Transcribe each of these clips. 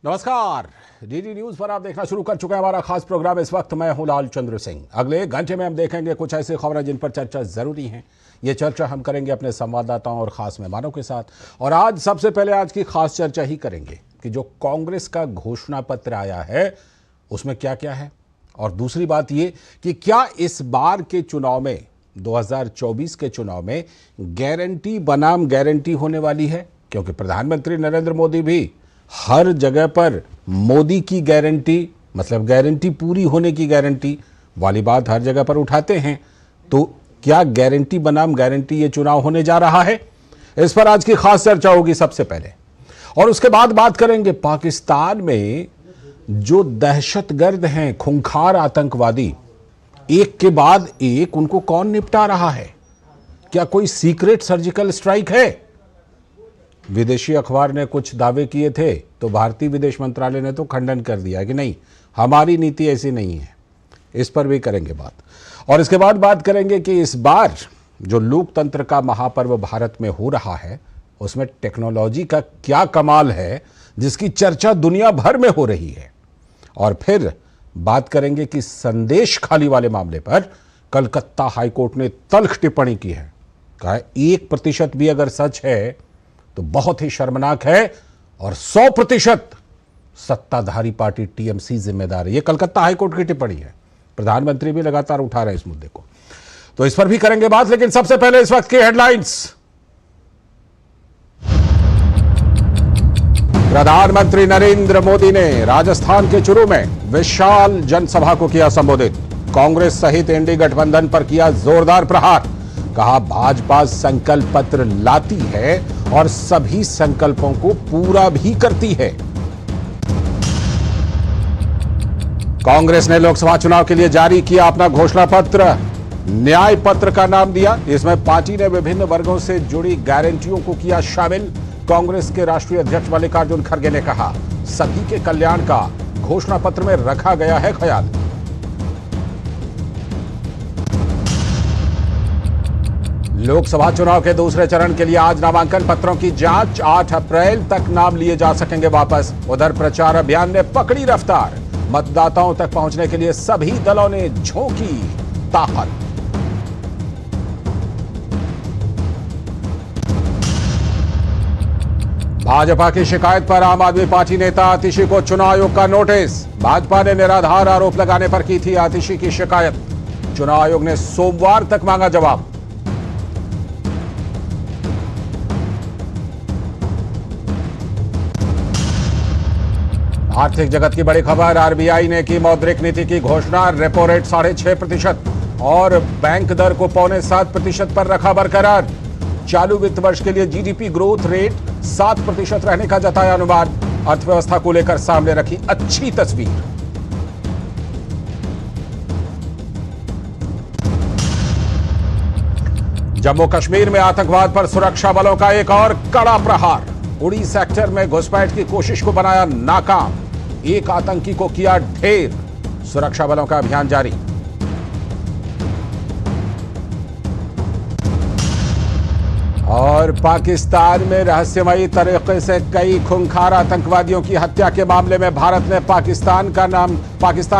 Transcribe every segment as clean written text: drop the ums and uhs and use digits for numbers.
नमस्कार। DD news पर आप देखना शुरू कर चुके हैं हमारा खास प्रोग्राम। इस वक्त मैं हूं लाल चंद्र सिंह। अगले 1 घंटे में हम देखेंगे कुछ ऐसी खबरें जिन पर चर्चा जरूरी है। ये चर्चा हम करेंगे अपने संवाददाताओं और खास मेहमानों के साथ। और आज सबसे पहले आज की खास चर्चा ही करेंगे कि जो कांग्रेस का घोषणा पत्र आया है उसमें क्या क्या है, और दूसरी बात ये कि क्या इस बार के चुनाव में 2024 के चुनाव में गारंटी बनाम गारंटी होने वाली है, क्योंकि प्रधानमंत्री नरेंद्र मोदी भी हर जगह पर मोदी की गारंटी मतलब गारंटी पूरी होने की गारंटी वाली बात हर जगह पर उठाते हैं। तो क्या गारंटी बनाम गारंटी ये चुनाव होने जा रहा है, इस पर आज की खास चर्चा होगी सबसे पहले। और उसके बाद बात करेंगे पाकिस्तान में जो दहशतगर्द हैं, खूंखार आतंकवादी, एक के बाद एक उनको कौन निपटा रहा है। क्या कोई सीक्रेट सर्जिकल स्ट्राइक है? विदेशी अखबार ने कुछ दावे किए थे तो भारतीय विदेश मंत्रालय ने तो खंडन कर दिया कि नहीं, हमारी नीति ऐसी नहीं है। इस पर भी करेंगे बात। और इसके बाद बात करेंगे कि इस बार जो लोकतंत्र का महापर्व भारत में हो रहा है उसमें टेक्नोलॉजी का क्या कमाल है जिसकी चर्चा दुनिया भर में हो रही है। और फिर बात करेंगे कि संदेश खाली वाले मामले पर कलकत्ता हाईकोर्ट ने तल्ख टिप्पणी की है। कहा 1% भी अगर सच है तो बहुत ही शर्मनाक है और 100% सत्ताधारी पार्टी टीएमसी जिम्मेदार है। यह कलकत्ता हाईकोर्ट की टिप्पणी है। प्रधानमंत्री भी लगातार उठा रहे हैं इस मुद्दे को, तो इस पर भी करेंगे बात। लेकिन सबसे पहले इस वक्त की हेडलाइंस। प्रधानमंत्री नरेंद्र मोदी ने राजस्थान के चुरू में विशाल जनसभा को किया संबोधित। कांग्रेस सहित एनडीए गठबंधन पर किया जोरदार प्रहार। कहा भाजपा संकल्प पत्र लाती है और सभी संकल्पों को पूरा भी करती है। कांग्रेस ने लोकसभा चुनाव के लिए जारी किया अपना घोषणा पत्र, न्याय पत्र का नाम दिया। इसमें पार्टी ने विभिन्न वर्गों से जुड़ी गारंटियों को किया शामिल। कांग्रेस के राष्ट्रीय अध्यक्ष मल्लिकार्जुन खड़गे ने कहा सभी के कल्याण का घोषणा पत्र में रखा गया है ख्याल। लोकसभा चुनाव के दूसरे चरण के लिए आज नामांकन पत्रों की जांच। 8 अप्रैल तक नाम लिए जा सकेंगे वापस। उधर प्रचार अभियान ने पकड़ी रफ्तार। मतदाताओं तक पहुंचने के लिए सभी दलों ने झोंकी ताकत। भाजपा की शिकायत पर आम आदमी पार्टी नेता आतिशी को चुनाव आयोग का नोटिस। भाजपा ने निराधार आरोप लगाने पर की थी आतिशी की शिकायत। चुनाव आयोग ने सोमवार तक मांगा जवाब। आर्थिक जगत की बड़ी खबर। आरबीआई ने की मौद्रिक नीति की घोषणा। रेपो रेट 6.5% और बैंक दर को 6.25% पर रखा बरकरार। चालू वित्त वर्ष के लिए जीडीपी ग्रोथ रेट 7% रहने का जताया अनुमान। अर्थव्यवस्था को लेकर सामने रखी अच्छी तस्वीर। जम्मू कश्मीर में आतंकवाद पर सुरक्षा बलों का एक और कड़ा प्रहार। उड़ी सेक्टर में घुसपैठ की कोशिश को बनाया नाकाम। एक आतंकी को किया ढेर। सुरक्षा बलों का अभियान जारी। और पाकिस्तान में रहस्यमयी तरीके से कई खूंखार आतंकवादियों की हत्या के मामले में पाकिस्तान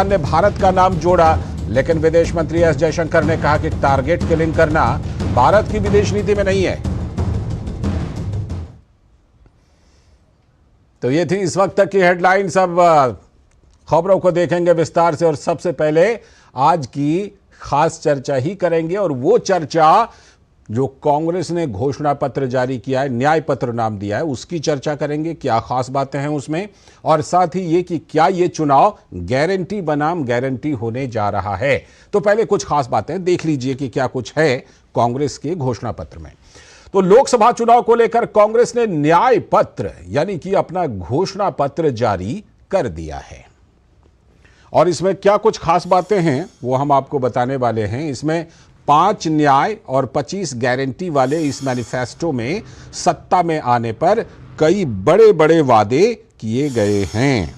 ने भारत का नाम जोड़ा। लेकिन विदेश मंत्री एस जयशंकर ने कहा कि टारगेट किलिंग करना भारत की विदेश नीति में नहीं है। तो ये थी इस वक्त तक की हेडलाइंस। अब खबरों को देखेंगे विस्तार से और सबसे पहले आज की खास चर्चा ही करेंगे। और वो चर्चा जो कांग्रेस ने घोषणा पत्र जारी किया है, न्याय पत्र नाम दिया है, उसकी चर्चा करेंगे। क्या खास बातें हैं उसमें, और साथ ही ये कि क्या ये चुनाव गारंटी बनाम गारंटी होने जा रहा है। तो पहले कुछ खास बातें देख लीजिए कि क्या कुछ है कांग्रेस के घोषणा पत्र में। तो लोकसभा चुनाव को लेकर कांग्रेस ने न्याय पत्र यानी कि अपना घोषणा पत्र जारी कर दिया है। और इसमें क्या कुछ खास बातें हैं वो हम आपको बताने वाले हैं। इसमें 5 न्याय और 25 गारंटी वाले इस मैनिफेस्टो में सत्ता में आने पर कई बड़े बड़े वादे किए गए हैं।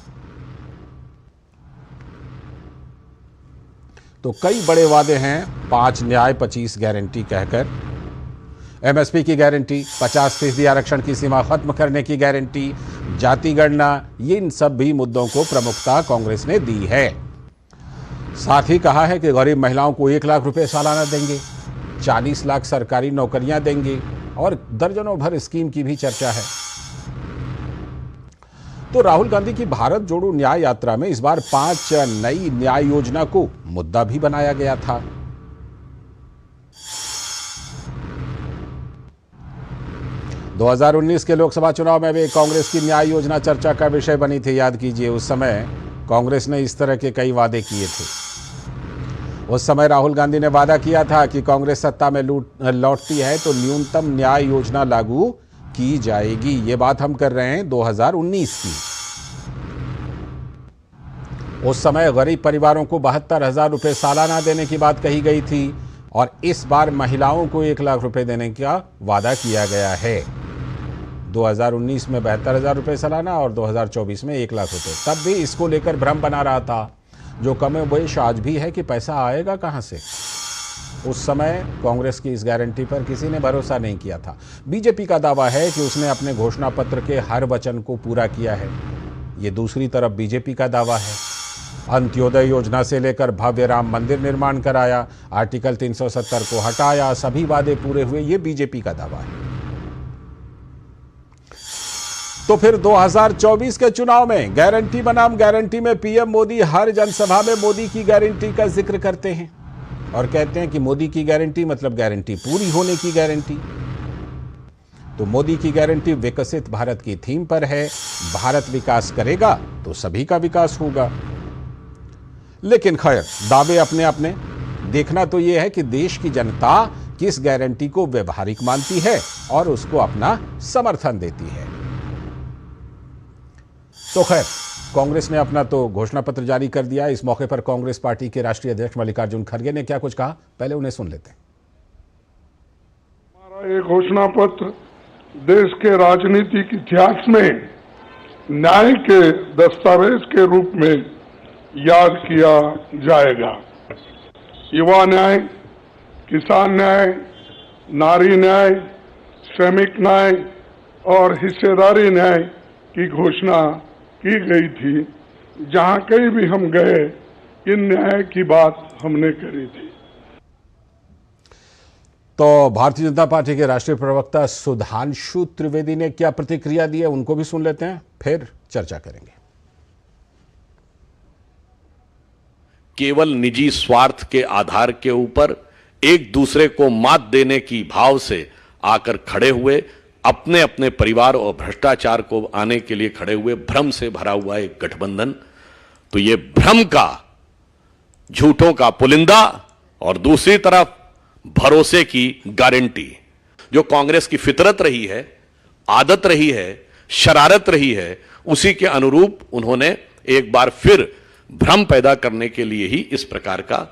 तो कई बड़े वादे हैं। 5 न्याय 25 गारंटी कहकर एमएसपी की गारंटी, 50% आरक्षण की सीमा खत्म करने की गारंटी, जाति गणना, इन सब भी मुद्दों को प्रमुखता कांग्रेस ने दी है। साथ ही कहा है कि गरीब महिलाओं को 1 लाख रुपए सालाना देंगे, 40 लाख सरकारी नौकरियां देंगे और दर्जनों भर स्कीम की भी चर्चा है। तो राहुल गांधी की भारत जोड़ो न्याय यात्रा में इस बार 5 नई न्याय योजना को मुद्दा भी बनाया गया था। – 2019 के लोकसभा चुनाव में भी कांग्रेस की न्याय योजना चर्चा का विषय बनी थी। याद कीजिए, उस समय कांग्रेस ने इस तरह के कई वादे किए थे। उस समय राहुल गांधी ने वादा किया था कि कांग्रेस सत्ता में लौटती है तो न्यूनतम न्याय योजना लागू की जाएगी। ये बात हम कर रहे हैं 2019 की। उस समय गरीब परिवारों को 72,000 रुपए सालाना देने की बात कही गई थी और इस बार महिलाओं को 1 लाख रुपए देने का वादा किया गया है। 2019 में 72,000 रुपए सालाना और 2024 में 1 लाख रुपए। तब भी इसको लेकर भ्रम बना रहा था, जो कमोबेश आज भी है, कि पैसा आएगा कहां से। उस समय कांग्रेस की इस गारंटी पर किसी ने भरोसा नहीं किया था। बीजेपी का दावा है कि उसने अपने घोषणा पत्र के हर वचन को पूरा किया है। ये दूसरी तरफ बीजेपी का दावा है। अंत्योदय योजना से लेकर भव्य राम मंदिर निर्माण कराया, आर्टिकल 370 को हटाया, सभी वादे पूरे हुए, ये बीजेपी का दावा है। तो फिर 2024 के चुनाव में गारंटी बनाम गारंटी में पीएम मोदी हर जनसभा में मोदी की गारंटी का जिक्र करते हैं और कहते हैं कि मोदी की गारंटी मतलब गारंटी पूरी होने की गारंटी। तो मोदी की गारंटी विकसित भारत की थीम पर है। भारत विकास करेगा तो सभी का विकास होगा। लेकिन खैर, दावे अपने अपने। देखना तो यह है कि देश की जनता किस गारंटी को व्यवहारिक मानती है और उसको अपना समर्थन देती है। तो खैर, कांग्रेस ने अपना तो घोषणा पत्र जारी कर दिया। इस मौके पर कांग्रेस पार्टी के राष्ट्रीय अध्यक्ष मल्लिकार्जुन खड़गे ने क्या कुछ कहा, पहले उन्हें सुन लेते हैं। हमारा ये घोषणा पत्र देश के राजनीतिक इतिहास में न्याय के दस्तावेज के रूप में याद किया जाएगा। युवा न्याय, किसान न्याय, नारी न्याय, श्रमिक न्याय और हिस्सेदारी न्याय की घोषणा की गई थी। जहां कहीं भी हम गए, इन न्याय की बात हमने करी थी। तो भारतीय जनता पार्टी के राष्ट्रीय प्रवक्ता सुधांशु त्रिवेदी ने क्या प्रतिक्रिया दी है, उनको भी सुन लेते हैं, फिर चर्चा करेंगे। केवल निजी स्वार्थ के आधार के ऊपर एक दूसरे को मात देने की भाव से आकर खड़े हुए, अपने अपने परिवार और भ्रष्टाचार को आने के लिए खड़े हुए भ्रम से भरा हुआ एक गठबंधन। तो ये भ्रम का, झूठों का पुलिंदा और दूसरी तरफ भरोसे की गारंटी, जो कांग्रेस की फितरत रही है, आदत रही है, शरारत रही है, उसी के अनुरूप उन्होंने एक बार फिर भ्रम पैदा करने के लिए ही इस प्रकार का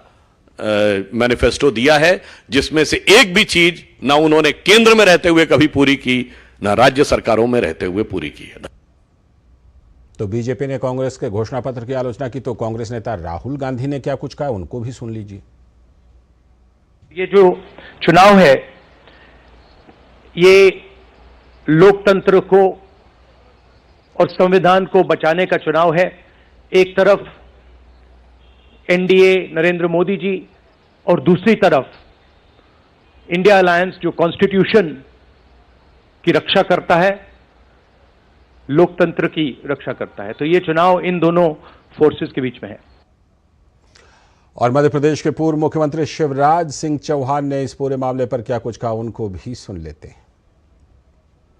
मैनिफेस्टो दिया है, जिसमें से एक भी चीज ना उन्होंने केंद्र में रहते हुए कभी पूरी की, ना राज्य सरकारों में रहते हुए पूरी की है। तो बीजेपी ने कांग्रेस के घोषणा पत्र की आलोचना की, तो कांग्रेस नेता राहुल गांधी ने क्या कुछ कहा, उनको भी सुन लीजिए। ये जो चुनाव है, ये लोकतंत्र को और संविधान को बचाने का चुनाव है। एक तरफ एनडीए नरेंद्र मोदी जी और दूसरी तरफ इंडिया अलायंस जो कॉन्स्टिट्यूशन की रक्षा करता है, लोकतंत्र की रक्षा करता है। तो ये चुनाव इन दोनों फोर्सेस के बीच में है। और मध्य प्रदेश के पूर्व मुख्यमंत्री शिवराज सिंह चौहान ने इस पूरे मामले पर क्या कुछ कहा, उनको भी सुन लेते हैं।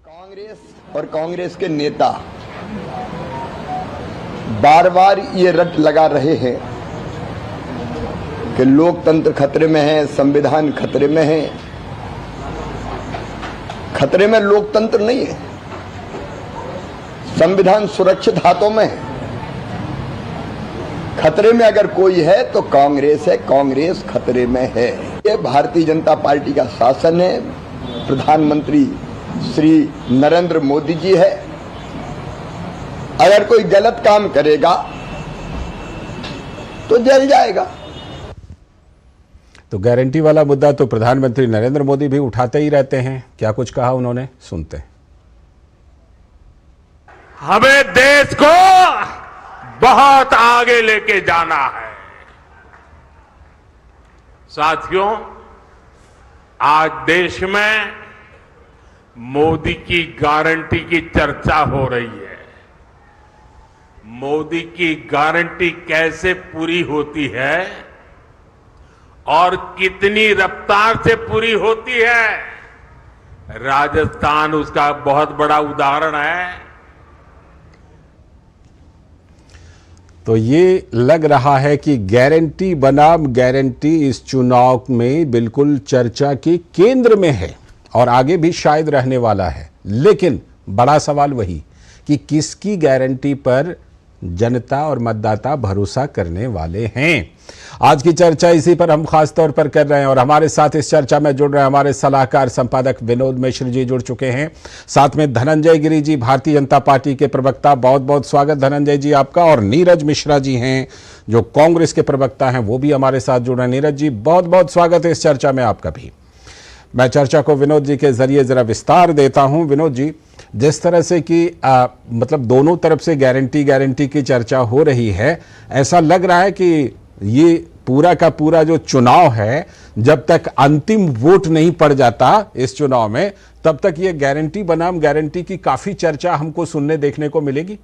कांग्रेस और कांग्रेस के नेता बार बार ये रट लगा रहे हैं कि लोकतंत्र खतरे में है, संविधान खतरे में है। खतरे में लोकतंत्र नहीं है, संविधान सुरक्षित हाथों में है। खतरे में अगर कोई है तो कांग्रेस है, कांग्रेस खतरे में है। ये भारतीय जनता पार्टी का शासन है, प्रधानमंत्री श्री नरेंद्र मोदी जी है। अगर कोई गलत काम करेगा तो जल जाएगा। तो गारंटी वाला मुद्दा तो प्रधानमंत्री नरेंद्र मोदी भी उठाते ही रहते हैं। क्या कुछ कहा उन्होंने, सुनते हैं। हमें देश को बहुत आगे लेके जाना है। साथियों, आज देश में मोदी की गारंटी की चर्चा हो रही है। मोदी की गारंटी कैसे पूरी होती है और कितनी रफ्तार से पूरी होती है, राजस्थान उसका बहुत बड़ा उदाहरण है। तो ये लग रहा है कि गारंटी बनाम गारंटी इस चुनाव में बिल्कुल चर्चा के केंद्र में है और आगे भी शायद रहने वाला है। लेकिन बड़ा सवाल वही कि किसकी गारंटी पर जनता और मतदाता भरोसा करने वाले हैं। आज की चर्चा इसी पर हम खास तौर पर कर रहे हैं और हमारे साथ इस चर्चा में जुड़ रहे हैं हमारे सलाहकार संपादक विनोद मिश्र जी जुड़ चुके हैं। साथ में धनंजय गिरी जी, भारतीय जनता पार्टी के प्रवक्ता। बहुत बहुत स्वागत धनंजय जी आपका। और नीरज मिश्रा जी हैं जो कांग्रेस के प्रवक्ता हैं, वो भी हमारे साथ जुड़ रहे हैं। नीरज जी बहुत बहुत स्वागत है इस चर्चा में आपका भी। मैं चर्चा को विनोद जी के जरिए जरा विस्तार देता हूं। विनोद जी, जिस तरह से कि मतलब दोनों तरफ से गारंटी की चर्चा हो रही है, ऐसा लग रहा है कि ये पूरा का पूरा जो चुनाव है, जब तक अंतिम वोट नहीं पड़ जाता इस चुनाव में, तब तक ये गारंटी बनाम गारंटी की काफी चर्चा हमको सुनने देखने को मिलेगी।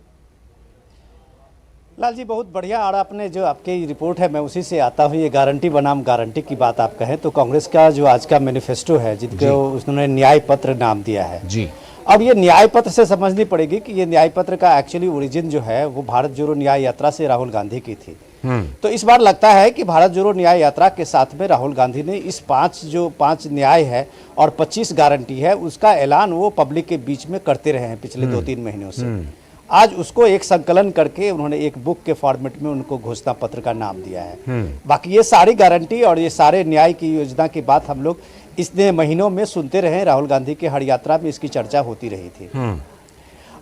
लाल जी बहुत बढ़िया। और आपने जो आपकी रिपोर्ट है मैं उसी से आता हूँ। ये गारंटी बनाम गारंटी की बात आप कहें तो कांग्रेस का जो आज का मैनिफेस्टो है, जिसको उन्होंने न्याय पत्र नाम दिया है जी। अब ये न्याय पत्र से समझनी पड़ेगी कि ये न्याय पत्र का एक्चुअली ओरिजिन जो है वो भारत जोड़ो न्याय यात्रा से राहुल गांधी की थी। तो इस बार लगता है कि भारत जोड़ो न्याय यात्रा के साथ में राहुल गांधी ने इस पांच न्याय है और 25 गारंटी है, उसका ऐलान वो पब्लिक के बीच में करते रहे हैं पिछले 2-3 महीनों से। आज उसको एक संकलन करके उन्होंने एक बुक के फॉर्मेट में उनको घोषणा पत्र का नाम दिया है। बाकी ये सारी गारंटी और ये सारे न्याय की योजना की बात हम लोग इतने महीनों में सुनते रहे। राहुल गांधी के हर यात्रा में इसकी चर्चा होती रही थी।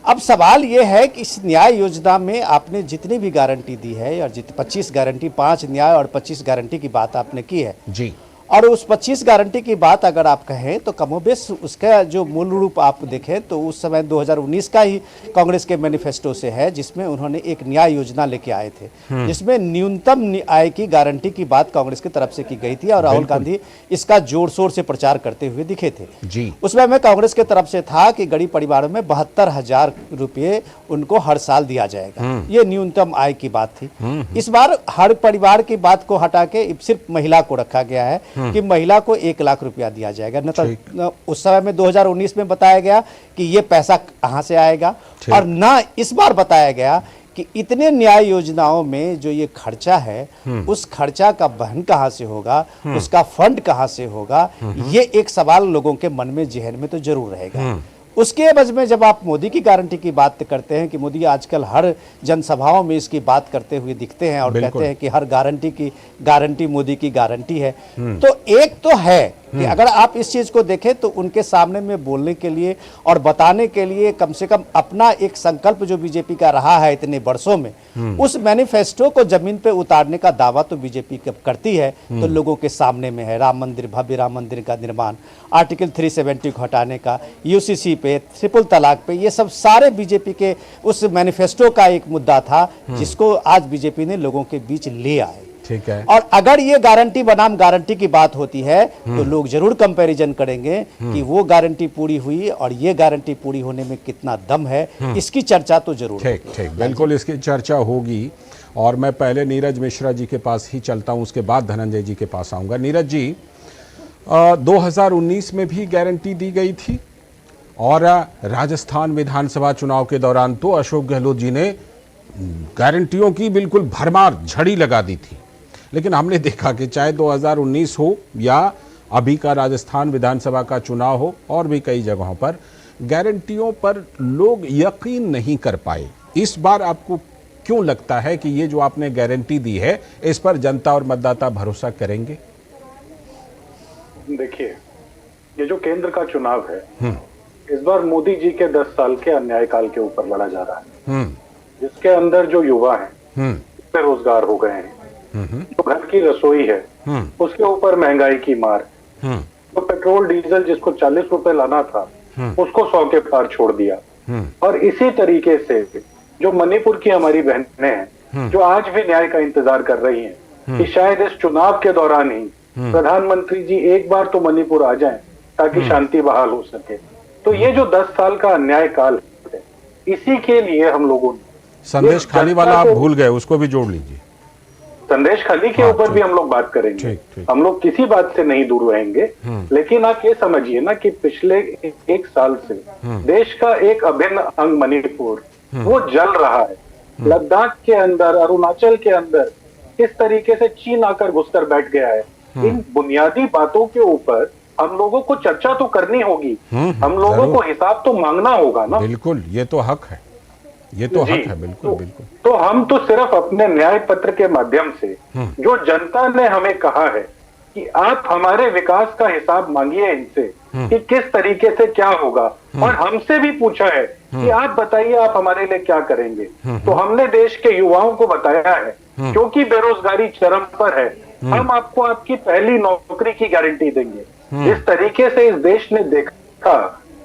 अब सवाल ये है कि इस न्याय योजना में आपने जितनी भी गारंटी दी है और 25 गारंटी, 5 न्याय और 25 गारंटी की बात आपने की है जी, और उस 25 गारंटी की बात अगर आप कहें तो कमोबेश उसका जो मूल रूप आप देखें तो उस समय 2019 का ही कांग्रेस के मैनिफेस्टो से है, जिसमें उन्होंने एक न्याय योजना लेके आए थे, जिसमें न्यूनतम आय की गारंटी की बात कांग्रेस की तरफ से की गई थी और राहुल गांधी इसका जोर शोर से प्रचार करते हुए दिखे थे जी। उसमें में कांग्रेस के तरफ से था कि गरीब परिवारों में 72,000 रुपये उनको हर साल दिया जाएगा। ये न्यूनतम आय की बात थी। इस बार हर परिवार की बात को हटा के सिर्फ महिला को रखा गया है कि महिला को 1 लाख रुपया दिया जाएगा। न तो उस समय में 2019 में बताया गया कि ये पैसा कहां से आएगा और न इस बार बताया गया कि इतने न्याय योजनाओं में जो ये खर्चा है उस खर्चा का वहन कहां से होगा, उसका फंड कहां से होगा। ये एक सवाल लोगों के मन में, जहन में तो जरूर रहेगा। उसके एवज में जब आप मोदी की गारंटी की बात करते हैं कि मोदी आजकल हर जनसभाओं में इसकी बात करते हुए दिखते हैं और कहते हैं कि हर गारंटी मोदी की गारंटी है, तो एक तो है कि अगर आप इस चीज को देखें तो उनके सामने में बोलने के लिए और बताने के लिए कम से कम अपना एक संकल्प जो बीजेपी का रहा है इतने वर्षों में, उस मैनिफेस्टो को जमीन पे उतारने का दावा तो बीजेपी करती है, तो लोगों के सामने में है राम मंदिर, भव्य राम मंदिर का निर्माण, आर्टिकल 370 को हटाने का, यूसीसी पे, ट्रिपल तलाक पे, ये सब सारे बीजेपी के उस मैनिफेस्टो का एक मुद्दा था जिसको आज बीजेपी ने लोगों के बीच ले आए। ठीक है। और अगर ये गारंटी बनाम गारंटी की बात होती है तो लोग जरूर कंपैरिजन करेंगे कि वो गारंटी पूरी हुई और ये गारंटी पूरी होने में कितना दम है। इसकी चर्चा तो जरूर ठीक ठीक, बिल्कुल इसकी चर्चा होगी। और मैं पहले नीरज मिश्रा जी के पास ही चलता हूं, उसके बाद धनंजय जी के पास आऊंगा। नीरज जी, 2019 में भी गारंटी दी गई थी और राजस्थान विधानसभा चुनाव के दौरान तो अशोक गहलोत जी ने गारंटियों की बिल्कुल भरमार झड़ी लगा दी थी। लेकिन हमने देखा कि चाहे 2019 हो या अभी का राजस्थान विधानसभा का चुनाव हो और भी कई जगहों पर, गारंटियों पर लोग यकीन नहीं कर पाए। इस बार आपको क्यों लगता है कि ये जो आपने गारंटी दी है इस पर जनता और मतदाता भरोसा करेंगे? देखिए, ये जो केंद्र का चुनाव है इस बार मोदी जी के 10 साल के अन्याय काल के ऊपर लड़ा जा रहा है, जिसके अंदर जो युवा हैं बेरोजगार हो गए हैं, जो घर की रसोई है उसके ऊपर महंगाई की मार, तो पेट्रोल डीजल जिसको 40 रुपए लाना था उसको 100 के पार छोड़ दिया, और इसी तरीके से जो मणिपुर की हमारी बहनें हैं जो आज भी न्याय का इंतजार कर रही हैं कि शायद इस चुनाव के दौरान ही प्रधानमंत्री जी एक बार तो मणिपुर आ जाएं ताकि शांति बहाल हो सके। तो ये जो 10 साल का अन्याय काल है, इसी के लिए हम लोगों ने संदेश खाली वाला आप भूल गए, उसको भी जोड़ लीजिए। संदेश खाली के ऊपर भी हम लोग बात करेंगे। हम लोग किसी बात से नहीं दूर रहेंगे, लेकिन आप ये समझिए ना कि पिछले 1 साल से देश का एक अभिन्न अंग मणिपुर वो जल रहा है। लद्दाख के अंदर, अरुणाचल के अंदर किस तरीके से चीन आकर घुसकर बैठ गया है। इन बुनियादी बातों के ऊपर हम लोगों को चर्चा तो करनी होगी, हम लोगों को हिसाब तो मांगना होगा ना। बिल्कुल, ये तो हक है, ये तो हक है। बिल्कुल बिल्कुल। तो हम तो सिर्फ अपने न्याय पत्र के माध्यम से जो जनता ने हमें कहा है कि आप हमारे विकास का हिसाब मांगिए इनसे कि किस तरीके से क्या होगा, और हमसे भी पूछा है कि आप बताइए आप हमारे लिए क्या करेंगे। तो हमने देश के युवाओं को बताया है क्योंकि बेरोजगारी चरम पर है, हम आपको आपकी पहली नौकरी की गारंटी देंगे। जिस तरीके से इस देश ने देखा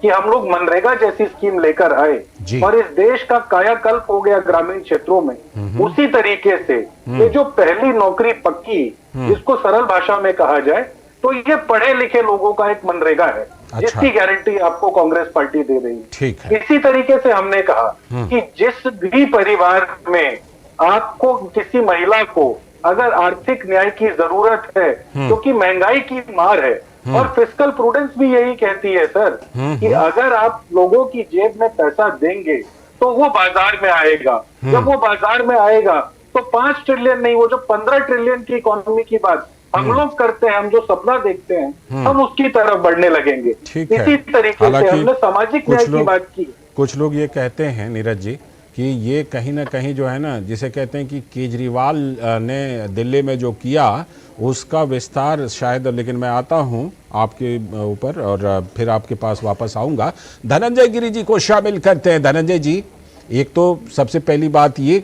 कि हम लोग मनरेगा जैसी स्कीम लेकर आए और इस देश का कायाकल्प हो गया ग्रामीण क्षेत्रों में, उसी तरीके से ये जो पहली नौकरी पक्की, जिसको सरल भाषा में कहा जाए तो ये पढ़े लिखे लोगों का एक मनरेगा है। जिसकी गारंटी आपको कांग्रेस पार्टी दे रही है। ठीक है। इसी तरीके से हमने कहा कि जिस भी परिवार में आपको किसी महिला को अगर आर्थिक न्याय की जरूरत है क्योंकि महंगाई की मार है, और फिस्कल प्रूडेंस भी यही कहती है सर कि अगर आप लोगों की जेब में पैसा देंगे तो वो बाजार में आएगा। जब वो बाजार में आएगा तो 5 ट्रिलियन नहीं, वो जो 15 ट्रिलियन की इकोनॉमी की बात हम लोग करते हैं, हम जो सपना देखते हैं हम उसकी तरफ बढ़ने लगेंगे। इसी तरीके से हमने सामाजिक न्याय की बात की। कुछ लोग ये कहते हैं नीरज जी कि ये कहीं ना कहीं जो है ना, जिसे कहते हैं कि केजरीवाल ने दिल्ली में जो किया उसका विस्तार शायद, लेकिन मैं आता हूं आपके ऊपर और फिर आपके पास वापस आऊंगा। धनंजय गिरी जी को शामिल करते हैं। धनंजय जी, एक तो सबसे पहली बात ये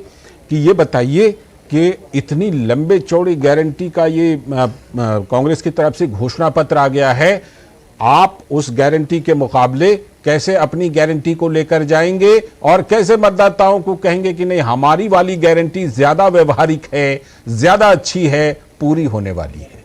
कि ये बताइए कि इतनी लंबे चौड़ी गारंटी का ये कांग्रेस की तरफ से घोषणा पत्र आ गया है, आप उस गारंटी के मुकाबले कैसे अपनी गारंटी को लेकर जाएंगे और कैसे मतदाताओं को कहेंगे कि नहीं हमारी वाली गारंटी ज्यादा व्यवहारिक है, ज्यादा अच्छी है, पूरी होने वाली है?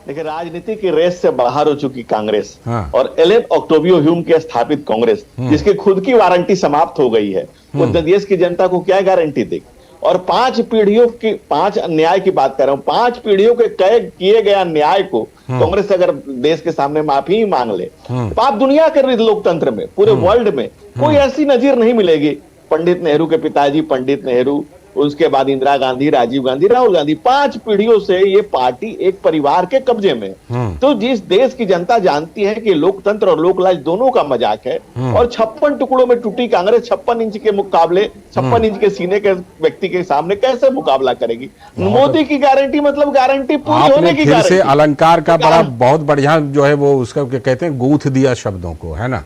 देखिए, राजनीति की रेस से बाहर हो चुकी कांग्रेस और एलन ओक्टोवियो ह्यूम के स्थापित कांग्रेस, जिसकी खुद की वारंटी समाप्त हो गई है, वो देश की जनता को क्या गारंटी देगी? और 5 पीढ़ियों की 5 अन्याय की बात कर रहा हूं, 5 पीढ़ियों के किए गए अन्याय को कांग्रेस अगर देश के सामने माफी मांग ले तो आप दुनिया के लोकतंत्र में, पूरे वर्ल्ड में कोई ऐसी नजीर नहीं मिलेगी। पंडित नेहरू के पिताजी पंडित नेहरू, उसके बाद इंदिरा गांधी, राजीव गांधी, राहुल गांधी, 5 पीढ़ियों से ये पार्टी एक परिवार के कब्जे में। तो जिस देश की जनता जानती है कि लोकतंत्र और लोकराज दोनों का मजाक है, और 56 टुकड़ों में टूटी कांग्रेस 56 इंच के मुकाबले 56 इंच के सीने के व्यक्ति के सामने कैसे मुकाबला करेगी? मोदी की गारंटी मतलब गारंटी पूरी होने की गारंटी। से अलंकार का बड़ा बहुत बढ़िया जो है वो उसका कहते हैं गूंथ दिया शब्दों को, है ना।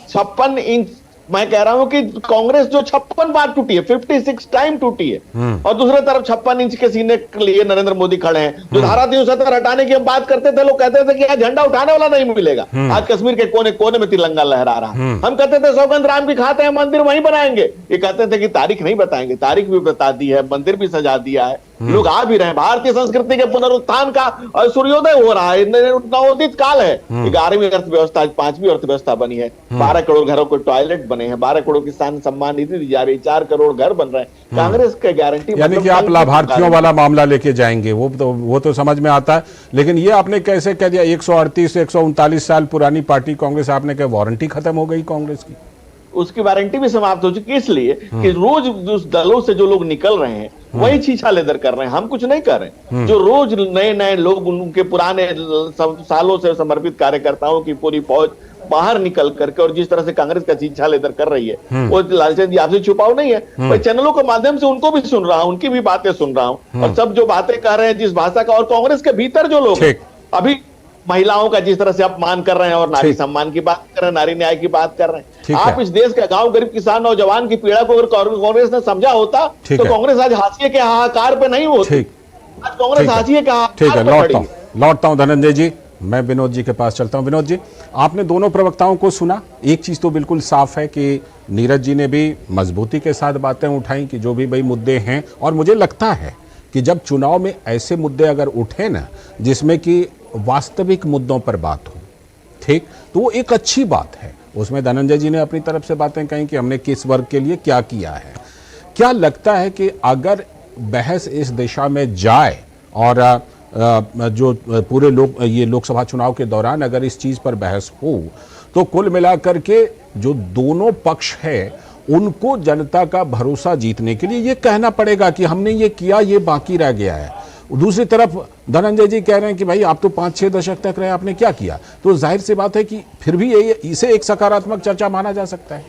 56 इंच मैं कह रहा हूं कि कांग्रेस जो 56 बार टूटी है, 56 टाइम टूटी है, और दूसरी तरफ 56 इंच के सीने के लिए नरेंद्र मोदी खड़े हैं। जो धारा 370 हटाने की हम बात करते थे, लोग कहते थे कि यह झंडा उठाने वाला नहीं मिलेगा। आज कश्मीर के कोने कोने में तिरंगा लहरा रहा। हम कहते थे सौगंध राम की खाते हैं, मंदिर वहीं बनाएंगे। ये कहते थे कि तारीख नहीं बताएंगे, तारीख भी बता दी है, मंदिर भी सजा दिया है, लोग आ भी रहे हैं। भारतीय संस्कृति के पुनरुत्थान का सूर्योदय हो रहा है, नवोदित काल है। 11वीं अर्थव्यवस्था आज 5वीं अर्थव्यवस्था बनी है। 12 करोड़ घरों को टॉयलेट बने हैं, 12 करोड़ किसान सम्मान निधि दी जा रही है, 4 करोड़ घर बन रहे हैं। कांग्रेस के गारंटी यानी कि आप लाभार्थियों वाला मामला लेके जाएंगे, वो तो समझ में आता है। लेकिन ये आपने कैसे कह दिया 138 से 139 साल पुरानी पार्टी कांग्रेस, आपने कहा वारंटी खत्म हो गई कांग्रेस की? उसकी वारंटी भी समाप्त हो चुकी है, इसलिए कि रोज उस दलों से जो लोग निकल रहे हैं वही छीछा लेदर कर रहे हैं। हम कुछ नहीं कर रहे। जो रोज नए नए लोग, उनके पुराने सालों से समर्पित कार्यकर्ताओं की पूरी फौज बाहर निकल करके और जिस तरह से कांग्रेस का छीछा लेदर कर रही है, वो लालचंद जी आपसे छुपाओ नहीं है। मैं चैनलों के माध्यम से उनको भी सुन रहा हूं, उनकी भी बातें सुन रहा हूं, और सब जो बातें कर रहे हैं जिस भाषा का, और कांग्रेस के भीतर जो लोग अभी महिलाओं का जिस तरह से अपमान कर रहे हैं और नारी सम्मान की बात कर रहे हैं, नारी न्याय की बात कर रहे हैं। आप इस देश का गांव गरीब किसान नौजवान की पीड़ा को अगर कांग्रेस ने समझा होता तो कांग्रेस आज हाशिए के हाहाकार पे नहीं होती। आज कांग्रेस हाशिए के हाहाकार पे खड़ी है। लौटता हूं धनंजय जी, मैं विनोद जी के पास चलता हूं। विनोद जी, आपने दोनों प्रवक्ताओं को सुना। एक चीज तो बिल्कुल साफ है कि नीरज जी ने भी मजबूती के साथ बातें उठाई कि जो भी भाई मुद्दे हैं, और मुझे लगता है कि जब चुनाव में ऐसे मुद्दे अगर उठे ना जिसमें कि वास्तविक मुद्दों पर बात हो, ठीक, तो वो एक अच्छी बात है। उसमें धनंजय जी ने अपनी तरफ से बातें कही कि हमने किस वर्ग के लिए क्या किया है। क्या लगता है कि अगर बहस इस दिशा में जाए और जो पूरे ये लोकसभा चुनाव के दौरान अगर इस चीज पर बहस हो तो कुल मिलाकर के जो दोनों पक्ष है उनको जनता का भरोसा जीतने के लिए ये कहना पड़ेगा कि हमने ये किया, ये बाकी रह गया है। दूसरी तरफ धनंजय जी कह रहे हैं कि भाई आप तो 5-6 दशक तक रहे, आपने क्या किया। तो जाहिर सी बात है कि फिर भी इसे एक सकारात्मक चर्चा माना जा सकता है।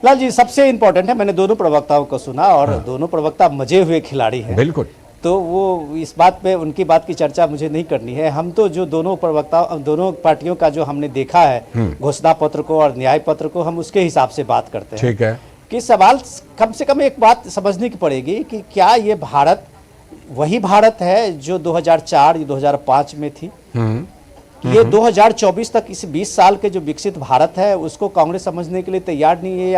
लाल जी, सबसे इंपॉर्टेंट है, मैंने दोनों प्रवक्ताओं को सुना और दोनों प्रवक्ता मजे हुए खिलाड़ी हैं। बिल्कुल। तो वो इस बात पे उनकी बात की चर्चा मुझे नहीं करनी है। हम तो जो दोनों प्रवक्ता, दोनों पार्टियों का जो हमने देखा है घोषणा पत्र को और न्याय पत्र को, हम उसके हिसाब से बात करते हैं। ठीक है कि सवाल कम से कम एक बात समझने की पड़ेगी कि क्या ये भारत वही भारत है जो 2004 या 2005 में थी। ये 2024 तक इस 20 साल के जो विकसित भारत है उसको कांग्रेस समझने के लिए तैयार नहीं है,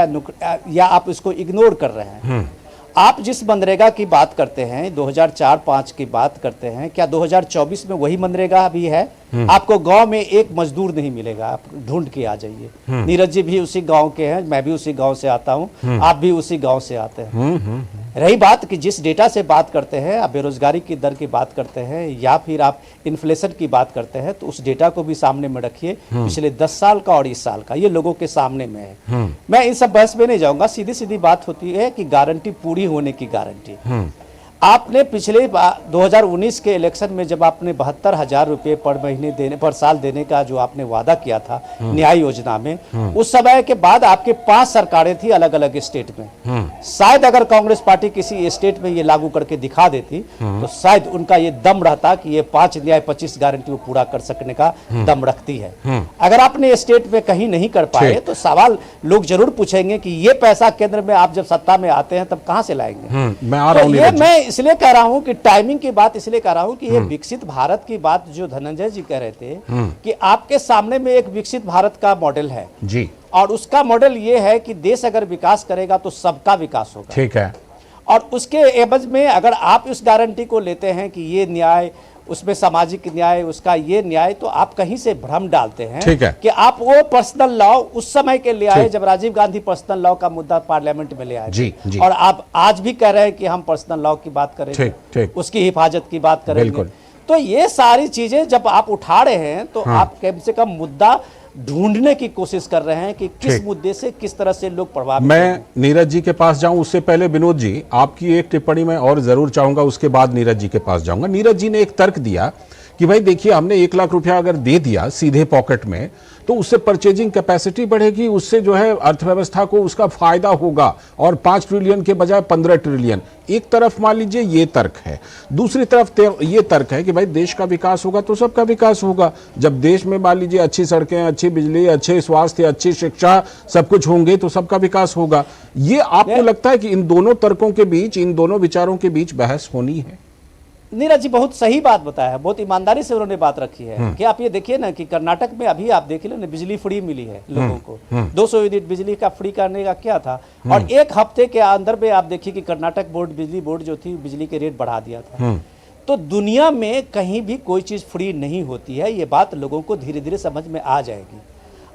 या आप इसको इग्नोर कर रहे हैं। आप जिस मनरेगा की बात करते हैं, 2004-5 की बात करते हैं, क्या 2024 में वही मनरेगा भी है? आपको गांव में एक मजदूर नहीं मिलेगा, आप ढूंढ के आ जाइए। नीरज जी भी उसी गांव के हैं, मैं भी उसी गांव से आता हूं, आप भी उसी गांव से आते हैं। रही बात कि जिस डेटा से बात करते हैं, आप बेरोजगारी की दर की बात करते हैं या फिर आप इन्फ्लेशन की बात करते हैं, तो उस डेटा को भी सामने में रखिए, पिछले 10 साल का और इस साल का, ये लोगों के सामने में है। मैं इन सब बहस में नहीं जाऊंगा, सीधी सीधी बात होती है कि गारंटी पूरी होने की गारंटी। आपने पिछले 2019 के इलेक्शन में जब आपने 72,000 रुपये पर साल देने का जो आपने वादा किया था न्याय योजना में, उस समय के बाद आपके 5 सरकारें थी अलग अलग स्टेट में। शायद अगर कांग्रेस पार्टी किसी स्टेट में ये लागू करके दिखा देती तो शायद उनका ये दम रहता कि ये 5 न्याय 25 गारंटी को पूरा कर सकने का दम रखती है। अगर आपने स्टेट में कहीं नहीं कर पाए तो सवाल लोग जरूर पूछेंगे कि ये पैसा केंद्र में आप जब सत्ता में आते हैं तब कहां से लाएंगे। मैं इसलिए कह रहा हूं कि टाइमिंग की बात इसलिए कह रहा हूं कि ये विकसित भारत की बात जो धनंजय जी कह रहे थे कि आपके सामने में एक विकसित भारत का मॉडल है जी, और उसका मॉडल ये है कि देश अगर विकास करेगा तो सबका विकास होगा। ठीक है। और उसके एवज में अगर आप इस गारंटी को लेते हैं कि ये न्याय, उसमें सामाजिक न्याय, उसका ये न्याय, तो आप कहीं से भ्रम डालते हैं। ठीक है कि आप वो पर्सनल लॉ उस समय के ले आए जब राजीव गांधी पर्सनल लॉ का मुद्दा पार्लियामेंट में ले आए जी, जी। और आप आज भी कह रहे हैं कि हम पर्सनल लॉ की बात करेंगे, ठीक। उसकी हिफाजत की बात करेंगे। तो ये सारी चीजें जब आप उठा रहे हैं तो आप कम से कम मुद्दा ढूंढने की कोशिश कर रहे हैं कि किस मुद्दे से किस तरह से लोग प्रभावित। मैं नीरज जी के पास जाऊं उससे पहले विनोद जी, आपकी एक टिप्पणी मैं और जरूर चाहूंगा, उसके बाद नीरज जी के पास जाऊंगा। नीरज जी ने एक तर्क दिया कि भाई देखिए, हमने 1 लाख रुपया अगर दे दिया सीधे पॉकेट में तो उससे परचेजिंग कैपेसिटी बढ़ेगी, उससे जो है अर्थव्यवस्था को उसका फायदा होगा, और 5 ट्रिलियन के बजाय 15 ट्रिलियन। एक तरफ मान लीजिए ये तर्क है, दूसरी तरफ ये तर्क है कि भाई देश का विकास होगा तो सबका विकास होगा। जब देश में मान लीजिए अच्छी सड़कें, अच्छी बिजली, अच्छे स्वास्थ्य, अच्छी शिक्षा, सब कुछ होंगे तो सबका विकास होगा। ये आपको लगता है कि इन दोनों तर्कों के बीच, इन दोनों विचारों के बीच बहस होनी है? नीरज जी बहुत सही बात बताया, बहुत ईमानदारी से उन्होंने बात रखी है कि आप ये देखिए ना कि कर्नाटक में अभी आप देख लो ना, बिजली फ्री मिली है लोगों को। 200 यूनिट बिजली का फ्री करने का क्या था, और 1 हफ्ते के अंदर में आप देखिए कि कर्नाटक बिजली बोर्ड जो थी बिजली के रेट बढ़ा दिया था। तो दुनिया में कहीं भी कोई चीज फ्री नहीं होती है, ये बात लोगों को धीरे धीरे समझ में आ जाएगी।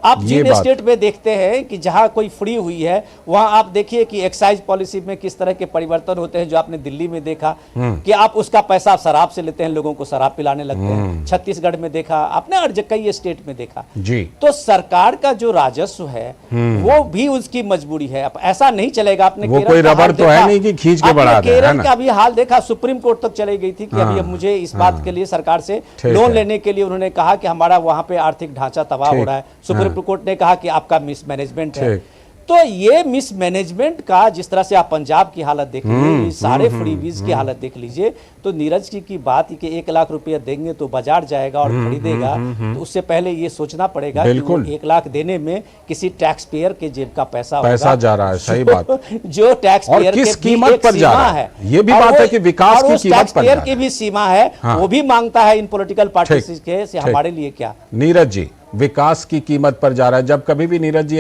आप जिन स्टेट में देखते हैं कि जहां कोई फ्री हुई है वहां आप देखिए कि एक्साइज पॉलिसी में किस तरह के परिवर्तन होते हैं, जो आपने दिल्ली में देखा कि आप उसका पैसा शराब से लेते हैं, लोगों को शराब पिलाने लगते हैं। छत्तीसगढ़ में देखा आपने, और कई स्टेट में देखा जी। तो सरकार का जो राजस्व है वो भी उसकी मजबूरी है। अब ऐसा नहीं चलेगा। आपने वो कोई रबर तो है नहीं कि खींच के बढ़ा दे। केरल का भी हाल देखा, सुप्रीम कोर्ट तक चली गई थी कि अभी मुझे इस बात के लिए सरकार से लोन लेने के लिए उन्होंने कहा कि हमारा वहां पे आर्थिक ढांचा तबाह हो रहा है। सुप्रीम कोर्ट ने कहा कि आपका मिसमैनेजमेंट है। तो ये मिसमैनेजमेंट का, जिस तरह से आप पंजाब की हालत देख लीजिए, सारे फ्रीबीज की हालत देख लीजिए, तो नीरज जी की बात कि 1 लाख रुपया देंगे तो बाजार जाएगा और खरीदेगा, तो उससे पहले ये सोचना पड़ेगा कि वो 1 लाख देने में किसी टैक्स पेयर के जेब का पैसा जा रहा है। सही बात। जो टैक्स पेयर किस कीमत पर जा रहा है, ये भी बात है कि विकास की कीमत पर पेयर की भी सीमा है, वो भी मांगता है इन पॉलिटिकल पार्टीज के से हमारे लिए क्या। नीरज जी, विकास की कीमत पर जा रहा है। जब कभी भी नीरज जी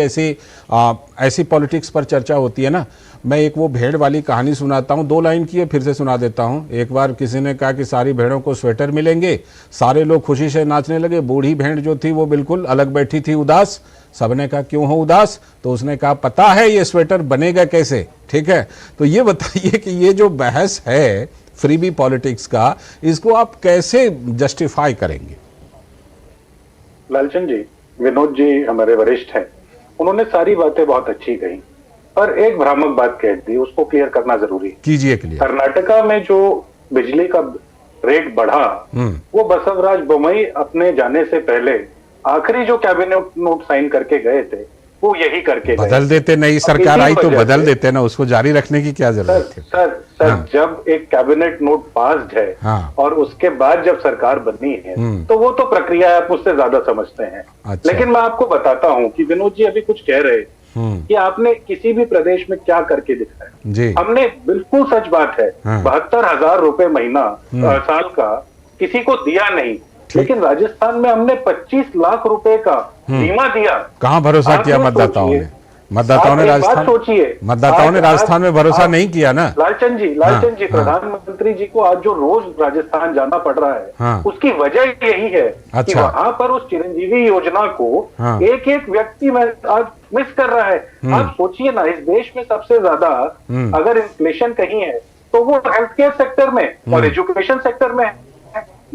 ऐसी पॉलिटिक्स पर चर्चा होती है ना, मैं एक वो भेड़ वाली कहानी सुनाता हूँ, 2 लाइन की है, फिर से सुना देता हूँ। एक बार किसी ने कहा कि सारी भेड़ों को स्वेटर मिलेंगे, सारे लोग खुशी से नाचने लगे, बूढ़ी भेड़ जो थी वो बिल्कुल अलग बैठी थी, उदास। सबने कहा क्यों हो उदास? तो उसने कहा पता है ये स्वेटर बनेगा कैसे। ठीक है, तो ये बताइए कि ये जो बहस है फ्रीबी पॉलिटिक्स का, इसको आप कैसे जस्टिफाई करेंगे? लालचंद जी, विनोद जी हमारे वरिष्ठ हैं, उन्होंने सारी बातें बहुत अच्छी कही, पर एक भ्रामक बात कह दी, उसको क्लियर करना जरूरी। कीजिए क्लियर। कर्नाटका में जो बिजली का रेट बढ़ा, वो बसवराज बोम्मई अपने जाने से पहले आखिरी जो कैबिनेट नोट साइन करके गए थे, वो यही करके बदल देते, नई सरकार आई तो बदल देते ना, उसको जारी रखने की क्या जरूरत है? सर, जब एक कैबिनेट नोट पास्ड है और उसके बाद जब सरकार बनी है, तो वो तो प्रक्रिया आप उससे ज्यादा समझते हैं। अच्छा। लेकिन मैं आपको बताता हूँ कि विनोद जी अभी कुछ कह रहे कि आपने किसी भी प्रदेश में क्या करके दिखाया जी। हमने बिल्कुल सच बात है, 72,000 रुपए महीना साल का किसी को दिया नहीं, लेकिन राजस्थान में हमने 25 लाख रुपए का बीमा दिया। कहां भरोसा किया मतदाताओं ने? मतदाताओं ने राजस्थान में भरोसा नहीं किया ना। लालचंद जी, प्रधानमंत्री जी को आज जो रोज राजस्थान जाना पड़ रहा है, उसकी वजह यही है कि वहां पर उस चिरंजीवी योजना को एक एक व्यक्ति में आज मिस कर रहा है। आप सोचिए ना, इस देश में सबसे ज्यादा अगर इन्फ्लेशन कहीं है तो वो हेल्थ केयर सेक्टर में और एजुकेशन सेक्टर में है।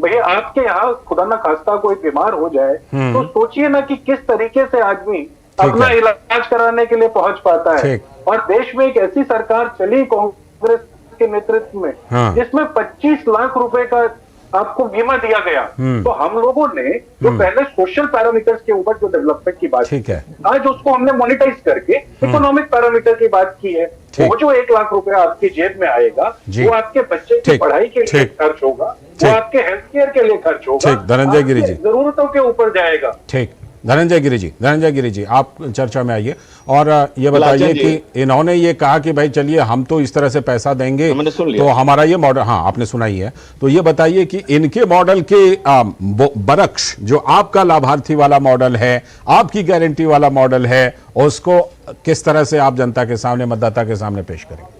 भैया आपके यहाँ खुदा ना खास्ता कोई बीमार हो जाए तो सोचिए ना कि किस तरीके से आदमी अपना इलाज कराने के लिए पहुंच पाता है। और देश में एक ऐसी सरकार चली कांग्रेस के नेतृत्व में जिसमें 25 लाख रुपए का आपको बीमा दिया गया। तो हम लोगों ने जो पहले सोशल पैरामीटर्स के ऊपर जो डेवलपमेंट की बात की, आज उसको हमने मोनिटाइज करके इकोनॉमिक पैरामीटर की बात की है। वो जो 1 लाख रुपया आपकी जेब में आएगा, वो आपके बच्चे की पढ़ाई के लिए खर्च होगा, वो आपके हेल्थ केयर के लिए खर्च होगा, धनंजय गिरी जी, जरूरतों के ऊपर जाएगा। ठीक, धनंजय गिरी जी आप चर्चा में आइए और ये बताइए कि इन्होंने ये कहा कि भाई चलिए हम तो इस तरह से पैसा देंगे तो हमारा ये मॉडल, हाँ आपने सुना ही है, तो ये बताइए कि इनके मॉडल के बरक्स जो आपका लाभार्थी वाला मॉडल है, आपकी गारंटी वाला मॉडल है, उसको किस तरह से आप जनता के सामने, मतदाता के सामने पेश करेंगे?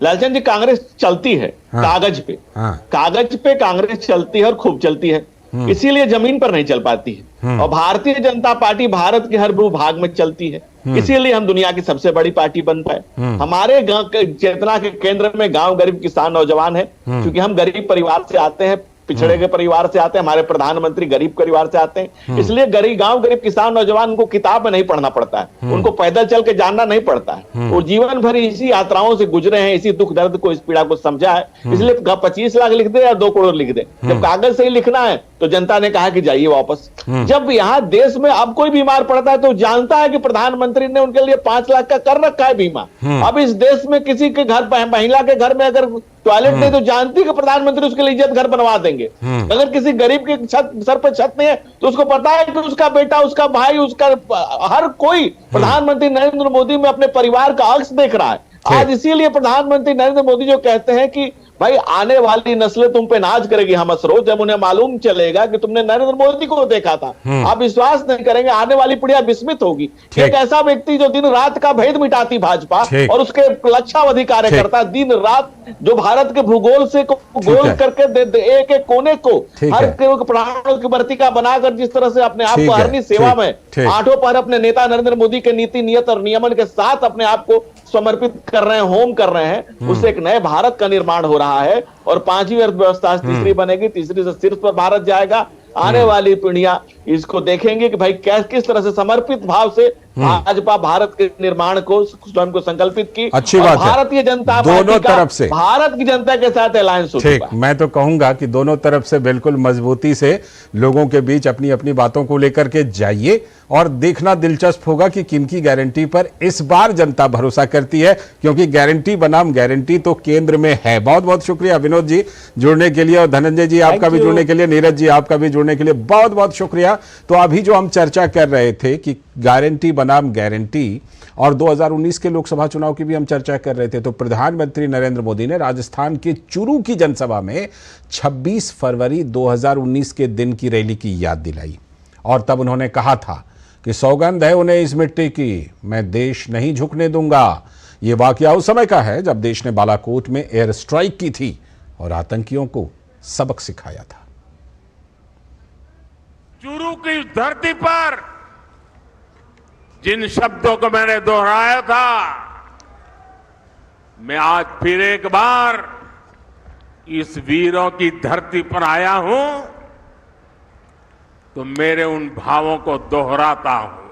लालचंद जी, कांग्रेस चलती है कागज पे, कागज पे कांग्रेस चलती है और खूब चलती है, इसीलिए जमीन पर नहीं चल पाती है। और भारतीय जनता पार्टी भारत के हर भूभाग में चलती है, इसीलिए हम दुनिया की सबसे बड़ी पार्टी बन पाए। हमारे चेतना के केंद्र में गांव, गरीब, किसान, नौजवान है, क्योंकि हम गरीब परिवार से आते हैं, पिछड़े के परिवार से आते हैं, हमारे प्रधानमंत्री गरीब परिवार से आते हैं, इसलिए गांव, गरीब, किसान, नौजवान उनको किताब में नहीं पढ़ना पड़ता है, उनको पैदल चल के जानना नहीं पड़ता है, वो जीवन भर इसी यात्राओं से गुजरे हैं, इसी दुख दर्द को, इस पीड़ा को समझा है, इसलिए 25 लाख लिख दे या 2 करोड़ लिख दे, जब कागज से ही लिखना है तो जनता ने कहा कि जाइए वापस। जब यहाँ देश में अब कोई बीमार पड़ता है तो जानता है कि प्रधानमंत्री ने उनके लिए 5 लाख का कर रखा है बीमा। अब इस देश में किसी के घर, महिला के घर में अगर टॉयलेट नहीं तो जानती कि प्रधानमंत्री उसके लिए इज्जत घर बनवा देंगे। अगर किसी गरीब के सर पर छत नहीं है तो उसको पता है कि उसका बेटा, उसका भाई, उसका हर कोई प्रधानमंत्री नरेंद्र मोदी में अपने परिवार का अक्स देख रहा है। आज इसीलिए प्रधानमंत्री नरेंद्र मोदी जो कहते हैं कि भाई आने वाली नस्लें तुम पे नाज करेगी हमसरो, जब उन्हें मालूम चलेगा कि तुमने नरेंद्र मोदी को देखा था, आप विश्वास नहीं करेंगे, आने वाली पीढ़ियां विस्मित होगी। एक ऐसा व्यक्ति जो दिन रात का भेद मिटाती भाजपा और उसके लक्षावधि कार्यकर्ता दिन रात जो भारत के भूगोल से गोल करके एक एक कोने को हर प्राणों की वर्तिका बनाकर जिस तरह से अपने आप को हरनी सेवा में आठों पर अपने नेता नरेंद्र मोदी के नीति, नियत और नियमन के साथ अपने आप को समर्पित कर रहे हैं, होम कर रहे हैं, उससे एक नए भारत का निर्माण हो रहा है। और 5वीं अर्थव्यवस्था तीसरी बनेगी, तीसरी से शीर्ष पर भारत जाएगा। आने वाली पीढ़ियां इसको देखेंगे कि भाई किस तरह से समर्पित भाव से भाजपा भारत के निर्माण को स्वयं को संकल्पित की। अच्छी और बात है। भारतीय जनता दोनों पार्टी का तरफ से भारत की जनता के साथ अलायंस हो ठीक, चुका। मैं तो कहूंगा कि दोनों तरफ से बिल्कुल मजबूती से लोगों के बीच अपनी अपनी बातों को लेकर के जाइए और देखना दिलचस्प होगा कि किनकी गारंटी पर इस बार जनता भरोसा करती है, क्योंकि गारंटी बनाम गारंटी तो केंद्र में है। बहुत बहुत शुक्रिया विनोद जी जुड़ने के लिए, और धनंजय जी आपका भी जुड़ने के लिए, नीरज जी आपका भी जुड़ने के लिए बहुत बहुत शुक्रिया। तो अभी जो हम चर्चा कर रहे थे कि गारंटी बनाम गारंटी, और 2019 के लोकसभा चुनाव की भी हम चर्चा कर रहे थे, तो प्रधानमंत्री नरेंद्र मोदी ने राजस्थान के चुरू की जनसभा में 26 फरवरी 2019 के दिन की रैली की याद दिलाई, और तब उन्होंने कहा था कि सौगंध है उन्हें इस मिट्टी की, मैं देश नहीं झुकने दूंगा। यह वाकया उस समय का है जब देश ने बालाकोट में एयर स्ट्राइक की थी और आतंकियों को सबक सिखाया था। चुरू की धरती पर जिन शब्दों को मैंने दोहराया था, मैं आज फिर एक बार इस वीरों की धरती पर आया हूं, तो मेरे उन भावों को दोहराता हूं।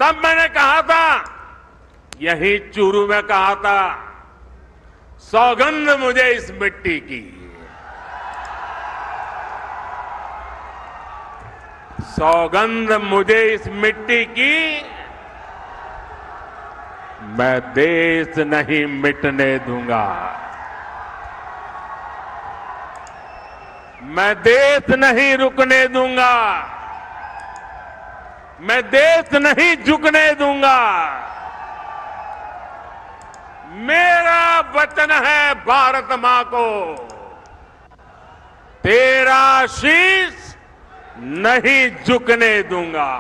तब मैंने कहा था, यही चूरू में कहा था, सौगंध मुझे इस मिट्टी की, सौगंध मुझे इस मिट्टी की, मैं देश नहीं मिटने दूंगा, मैं देश नहीं रुकने दूंगा, मैं देश नहीं झुकने दूंगा। मेरा वचन है भारत मां को, तेरा शीश नहीं झुकने दूंगा।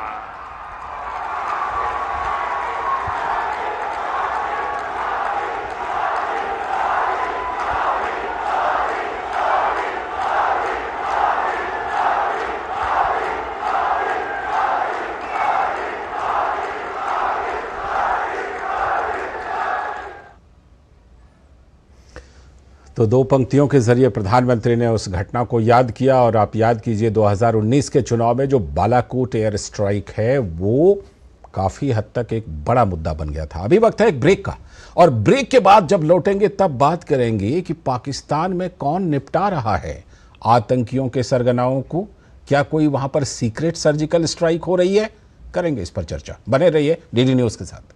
तो दो पंक्तियों के जरिए प्रधानमंत्री ने उस घटना को याद किया, और आप याद कीजिए 2019 के चुनाव में जो बालाकोट एयर स्ट्राइक है वो काफी हद तक एक बड़ा मुद्दा बन गया था। अभी वक्त है एक ब्रेक का, और ब्रेक के बाद जब लौटेंगे तब बात करेंगे कि पाकिस्तान में कौन निपटा रहा है आतंकियों के सरगनाओं को। क्या कोई वहां पर सीक्रेट सर्जिकल स्ट्राइक हो रही है? करेंगे इस पर चर्चा। बने रहिए डीडी न्यूज के साथ।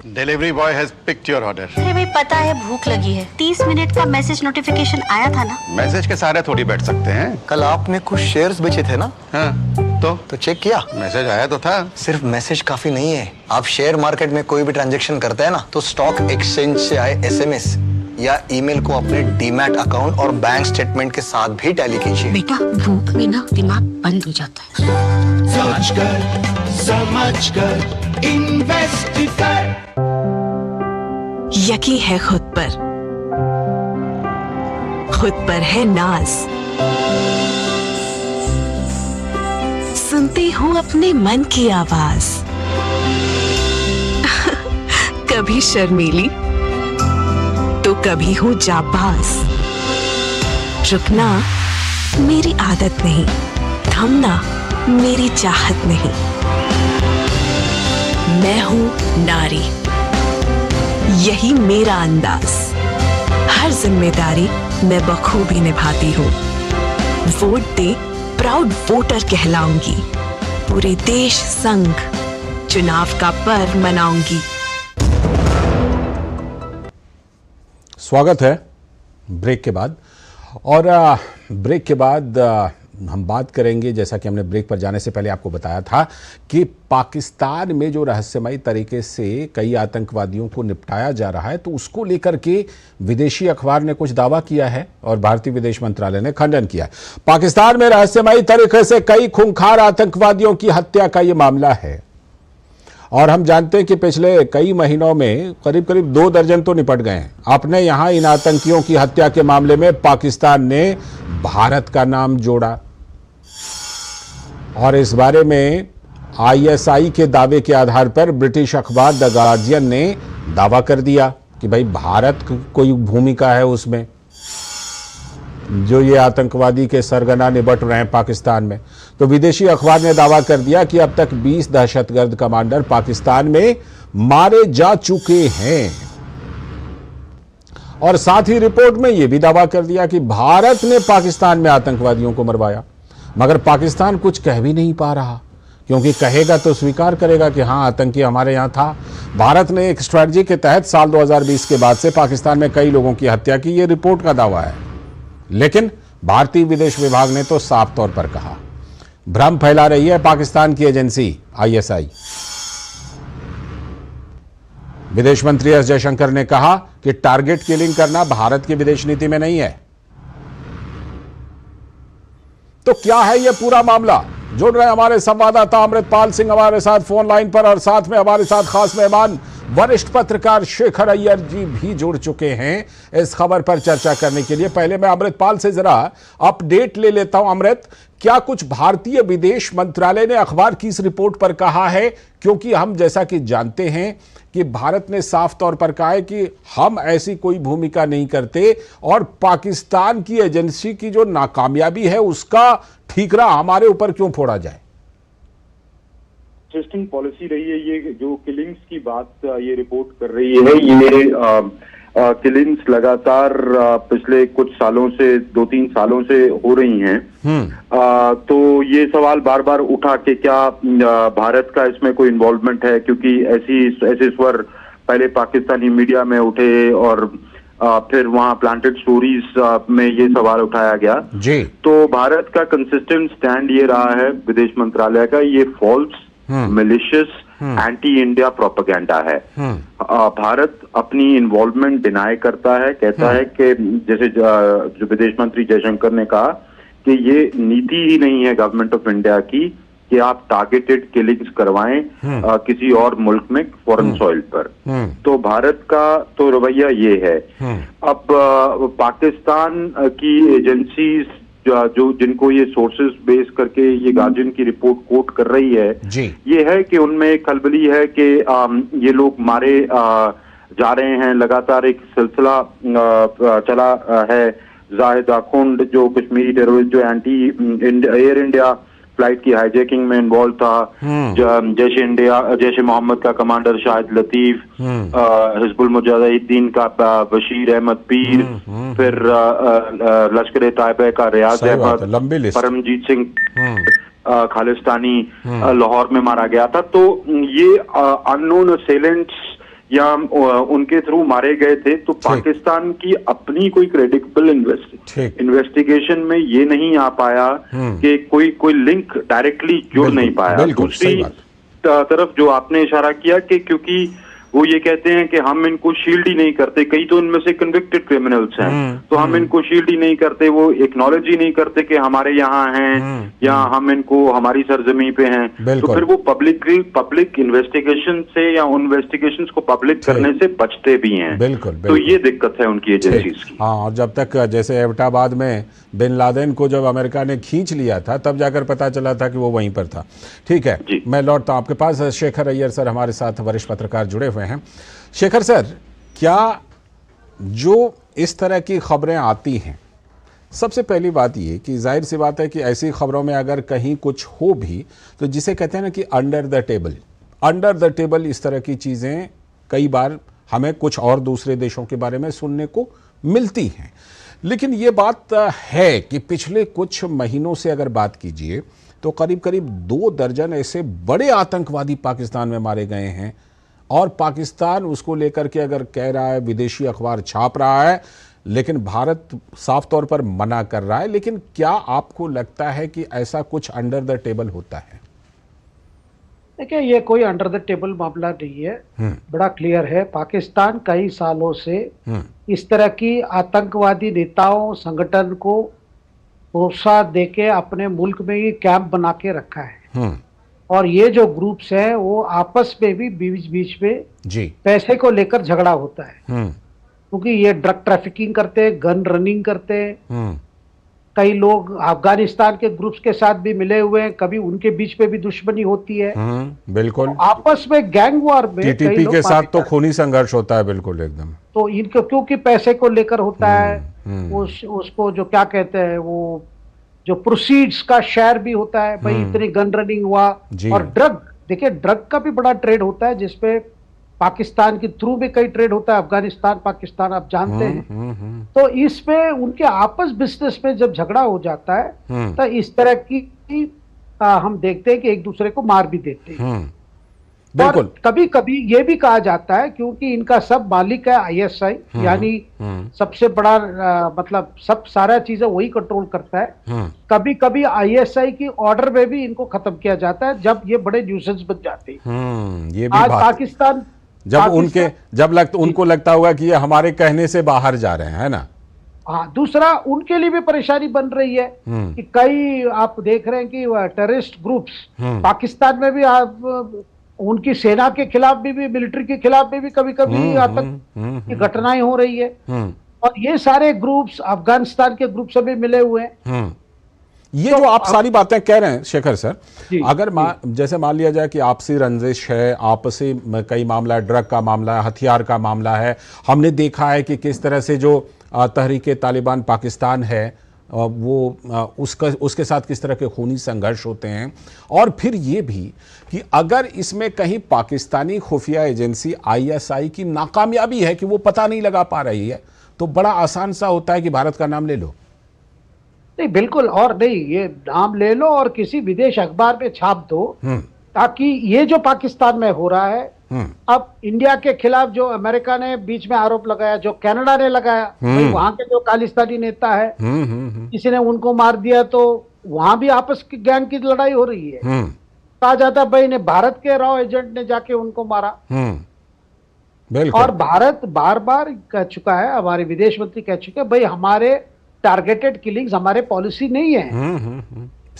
Delivery boy has picked your order. अरे भाई पता है भूख लगी है। 30 मिनट का मैसेज नोटिफिकेशन आया था ना। मैसेज के सारे थोड़ी बैठ सकते हैं। कल आपने कुछ शेयर्स बेचे थे ना? हाँ, तो चेक किया? मैसेज आया तो था। सिर्फ मैसेज काफी नहीं है। आप शेयर मार्केट में कोई भी ट्रांजैक्शन करते हैं ना, तो स्टॉक एक्सचेंज से आए एसएमएस या ईमेल को अपने डीमैट अकाउंट और बैंक स्टेटमेंट के साथ भी टैली कीजिए। बेटा भूख में ना दिमाग बंद हो जाता है। सोच कर समझ कर इन्वेस्ट कर। यकीन है खुद पर है नाज। सुनती हूँ अपने मन की आवाज। कभी शर्मीली तो कभी हूँ जाबाज। रुकना मेरी आदत नहीं, थमना मेरी चाहत नहीं। मैं हूँ नारी, यही मेरा अंदाज। हर जिम्मेदारी मैं बखूबी निभाती हूँ। वोट दे प्राउड वोटर कहलाऊंगी। पूरे देश संग चुनाव का पर्व मनाऊंगी। स्वागत है ब्रेक के बाद, और ब्रेक के बाद हम बात करेंगे, जैसा कि हमने ब्रेक पर जाने से पहले आपको बताया था, कि पाकिस्तान में जो रहस्यमयी तरीके से कई आतंकवादियों को निपटाया जा रहा है, तो उसको लेकर के विदेशी अखबार ने कुछ दावा किया है और भारतीय विदेश मंत्रालय ने खंडन किया है। पाकिस्तान में रहस्यमयी तरीके से कई खूंखार आतंकवादियों की हत्या का ये मामला है, और हम जानते हैं कि पिछले कई महीनों में करीब करीब 2 दर्जन तो निपट गए हैं। अपने यहाँ इन आतंकियों की हत्या के मामले में पाकिस्तान ने भारत का नाम जोड़ा, और इस बारे में आईएसआई के दावे के आधार पर ब्रिटिश अखबार द गार्जियन ने दावा कर दिया कि भाई भारत कोई भूमिका है उसमें, जो ये आतंकवादी के सरगना निपट रहे हैं पाकिस्तान में। तो विदेशी अखबार ने दावा कर दिया कि अब तक 20 दहशतगर्द कमांडर पाकिस्तान में मारे जा चुके हैं। और साथ ही रिपोर्ट में यह भी दावा कर दिया कि भारत ने पाकिस्तान में आतंकवादियों को मरवाया, मगर पाकिस्तान कुछ कह भी नहीं पा रहा, क्योंकि कहेगा तो स्वीकार करेगा कि हां आतंकी हमारे यहां था। भारत ने एक स्ट्रेटजी के तहत साल 2020 के बाद से पाकिस्तान में कई लोगों की हत्या की, यह रिपोर्ट का दावा है। लेकिन भारतीय विदेश विभाग ने तो साफ तौर पर कहा, भ्रम फैला रही है पाकिस्तान की एजेंसी ISI। विदेश मंत्री एस जयशंकर ने कहा कि टारगेट किलिंग करना भारत की विदेश नीति में नहीं है। तो क्या है यह पूरा मामला? जुड़ रहे हमारे संवाददाता अमृतपाल सिंह हमारे साथ फोन लाइन पर, और साथ में हमारे साथ खास मेहमान वरिष्ठ पत्रकार शेखर अय्यर जी भी जुड़ चुके हैं इस खबर पर चर्चा करने के लिए। पहले मैं अमृतपाल से जरा अपडेट ले लेता हूं। अमृत, क्या कुछ भारतीय विदेश मंत्रालय ने अखबार की इस रिपोर्ट पर कहा है? क्योंकि हम जैसा कि जानते हैं कि भारत ने साफ तौर पर कहा है कि हम ऐसी कोई भूमिका नहीं करते, और पाकिस्तान की एजेंसी की जो नाकामयाबी है उसका ठीकरा हमारे ऊपर क्यों फोड़ा जाए? इंटरेस्टिंग पॉलिसी रही है ये, जो किलिंग्स की बात ये रिपोर्ट कर रही है। ये किलिंग्स लगातार पिछले कुछ सालों से 2-3 सालों से हो रही हैं। तो ये सवाल बार बार उठा कि क्या भारत का इसमें कोई इन्वॉल्वमेंट है, क्योंकि ऐसे स्वर पहले पाकिस्तानी मीडिया में उठे और फिर वहां प्लांटेड स्टोरीज में ये सवाल उठाया गया जी। तो भारत का कंसिस्टेंट स्टैंड ये रहा है विदेश मंत्रालय का, ये false malicious anti India propaganda है। भारत अपनी इन्वॉल्वमेंट डिनाई करता है, कहता है कि जैसे जो विदेश मंत्री जयशंकर ने कहा कि ये नीति ही नहीं है गवर्नमेंट ऑफ इंडिया की कि आप टारगेटेड किलिंग्स करवाएं किसी और मुल्क में फॉरेन सॉइल पर। तो भारत का तो रवैया ये है। अब पाकिस्तान की एजेंसीज जो जिनको ये सोर्सेज बेस करके ये गार्जियन की रिपोर्ट कोट कर रही है जी। ये है कि उनमें एक खलबली है कि ये लोग मारे जा रहे हैं। लगातार एक सिलसिला चला है। जाहिद आखुंड जो कश्मीरी टेररिस्ट जो एयर इंडिया फ्लाइट की हाईजैकिंग में इन्वॉल्व था, जैश मोहम्मद का कमांडर शाहिद लतीफ, हिजबुल मुजाहिदीन का बशीर अहमद पीर, फिर लश्कर तैयबा का रियाज अहमद, परमजीत सिंह खालिस्तानी लाहौर में मारा गया था। तो ये अननोन असेलेंट्स या उनके थ्रू मारे गए थे। तो पाकिस्तान की अपनी कोई क्रेडिबल इन्वेस्टिगेशन में ये नहीं आ पाया कि कोई लिंक डायरेक्टली जुड़ नहीं पाया। दूसरी तरफ जो आपने इशारा किया कि क्योंकि वो ये कहते हैं कि हम इनको शील्ड ही नहीं करते, कई तो इनमें से कन्विक्टेड क्रिमिनल्स हैं, तो हम इनको शील्ड ही नहीं करते, वो एक्नॉलेज ही नहीं करते कि हमारे यहाँ हैं या हम इनको हमारी सरजमी पे हैं। तो फिर वो पब्लिक इन्वेस्टिगेशन से या उन इन्वेस्टिगेशन को पब्लिक करने से बचते भी हैं। बिल्कुल। तो ये दिक्कत है उनकी एजेंसीज की। हाँ, और जब तक जैसे एबटाबाद में बिन लादेन को जब अमेरिका ने खींच लिया था तब जाकर पता चला था कि वो वहीं पर था। ठीक है, मैं लौटता हूँ आपके पास। शेखर अय्यर सर हमारे साथ वरिष्ठ पत्रकार जुड़े हुए हैं। शेखर सर, क्या जो इस तरह की खबरें आती हैं, सबसे पहली बात ये कि जाहिर सी बात है कि ऐसी खबरों में अगर कहीं कुछ हो भी तो जिसे कहते हैं ना कि अंडर द टेबल इस तरह की चीज़ें कई बार हमें कुछ और दूसरे देशों के बारे में सुनने को मिलती हैं। लेकिन ये बात है कि पिछले कुछ महीनों से अगर बात कीजिए तो करीब करीब 2 दर्जन ऐसे बड़े आतंकवादी पाकिस्तान में मारे गए हैं, और पाकिस्तान उसको लेकर के अगर कह रहा है, विदेशी अखबार छाप रहा है, लेकिन भारत साफ तौर पर मना कर रहा है। लेकिन क्या आपको लगता है कि ऐसा कुछ अंडर द टेबल होता है? देखिए, ये कोई अंडर द टेबल मामला नहीं है, बड़ा क्लियर है। पाकिस्तान कई सालों से इस तरह की आतंकवादी नेताओं संगठन को प्रोत्साहन देके अपने मुल्क में ही कैंप बना के रखा है। और ये जो ग्रुप्स हैं वो आपस में भी बीच में जी पैसे को लेकर झगड़ा होता है, क्योंकि ये ड्रग ट्रैफिकिंग करते हैं, गन रनिंग करते हैं। कई लोग अफगानिस्तान के ग्रुप्स के साथ भी मिले हुए हैं, कभी उनके बीच में भी दुश्मनी होती है। बिल्कुल। तो आपस में गैंग वॉर में टीटीपी के साथ तो खूनी संघर्ष होता है। बिल्कुल, एकदम। तो इनको क्योंकि पैसे को लेकर होता है, उसको जो क्या कहते हैं, वो जो प्रोसीड्स का शेयर भी होता है, भाई इतनी गन रनिंग हुआ। और ड्रग, देखिए ड्रग का भी बड़ा ट्रेड होता है, जिसपे पाकिस्तान के थ्रू भी कई ट्रेड होता है, अफगानिस्तान पाकिस्तान आप जानते हैं। तो इसमें उनके आपस बिजनेस में जब झगड़ा हो जाता है तो इस तरह की हम देखते हैं कि एक दूसरे को मार भी देते हैं। और कभी कभी ये भी कहा जाता है, क्योंकि इनका सब मालिक है आईएसआई, यानी सबसे बड़ा मतलब सब सारा चीजें वही कंट्रोल करता है। कभी कभी आईएसआई की ऑर्डर में भी इनको खत्म किया जाता है जब ये बड़े न्यूसेंस बन जाते हैं। ये भी आज पाकिस्तान उनको लगता होगा कि ये हमारे कहने से बाहर जा रहे हैं, है ना। हाँ, दूसरा उनके लिए भी परेशानी बन रही है कि कई आप देख रहे हैं कि टेररिस्ट ग्रुप्स पाकिस्तान में भी उनकी सेना के खिलाफ भी मिलिट्री के खिलाफ भी कभी कभी आतंक की घटनाएं हो रही है। और ये सारे ग्रुप्स अफगानिस्तान के ग्रुप से भी मिले हुए हैं। ये जो आप सारी बातें कह रहे हैं शेखर सर, अगर जैसे मान लिया जाए कि आपसी रंजिश है, आपसी कई मामला है, ड्रग का मामला है, हथियार का मामला है, हमने देखा है कि किस तरह से जो तहरीके तालिबान पाकिस्तान है वो उसके साथ किस तरह के खूनी संघर्ष होते हैं। और फिर ये भी कि अगर इसमें कहीं पाकिस्तानी खुफिया एजेंसी आईएसआई की नाकामयाबी है कि वो पता नहीं लगा पा रही है, तो बड़ा आसान सा होता है कि भारत का नाम ले लो। नहीं, बिल्कुल, और नहीं, ये नाम ले लो और किसी विदेश अखबार में छाप दो, ताकि ये जो पाकिस्तान में हो रहा है, अब इंडिया के खिलाफ जो अमेरिका ने बीच में आरोप लगाया, जो कनाडा ने लगाया, वहां के जो खालिस्तानी नेता है किसी ने उनको मार दिया, तो वहां भी आपस की गैंग की लड़ाई हो रही है। कहा जाता है भाई ने भारत के रॉ एजेंट ने जाके उनको मारा। और भारत बार बार कह चुका है, हमारे विदेश मंत्री कह चुके हैं, भाई हमारे टारगेटेड किलिंग्स हमारे पॉलिसी नहीं है।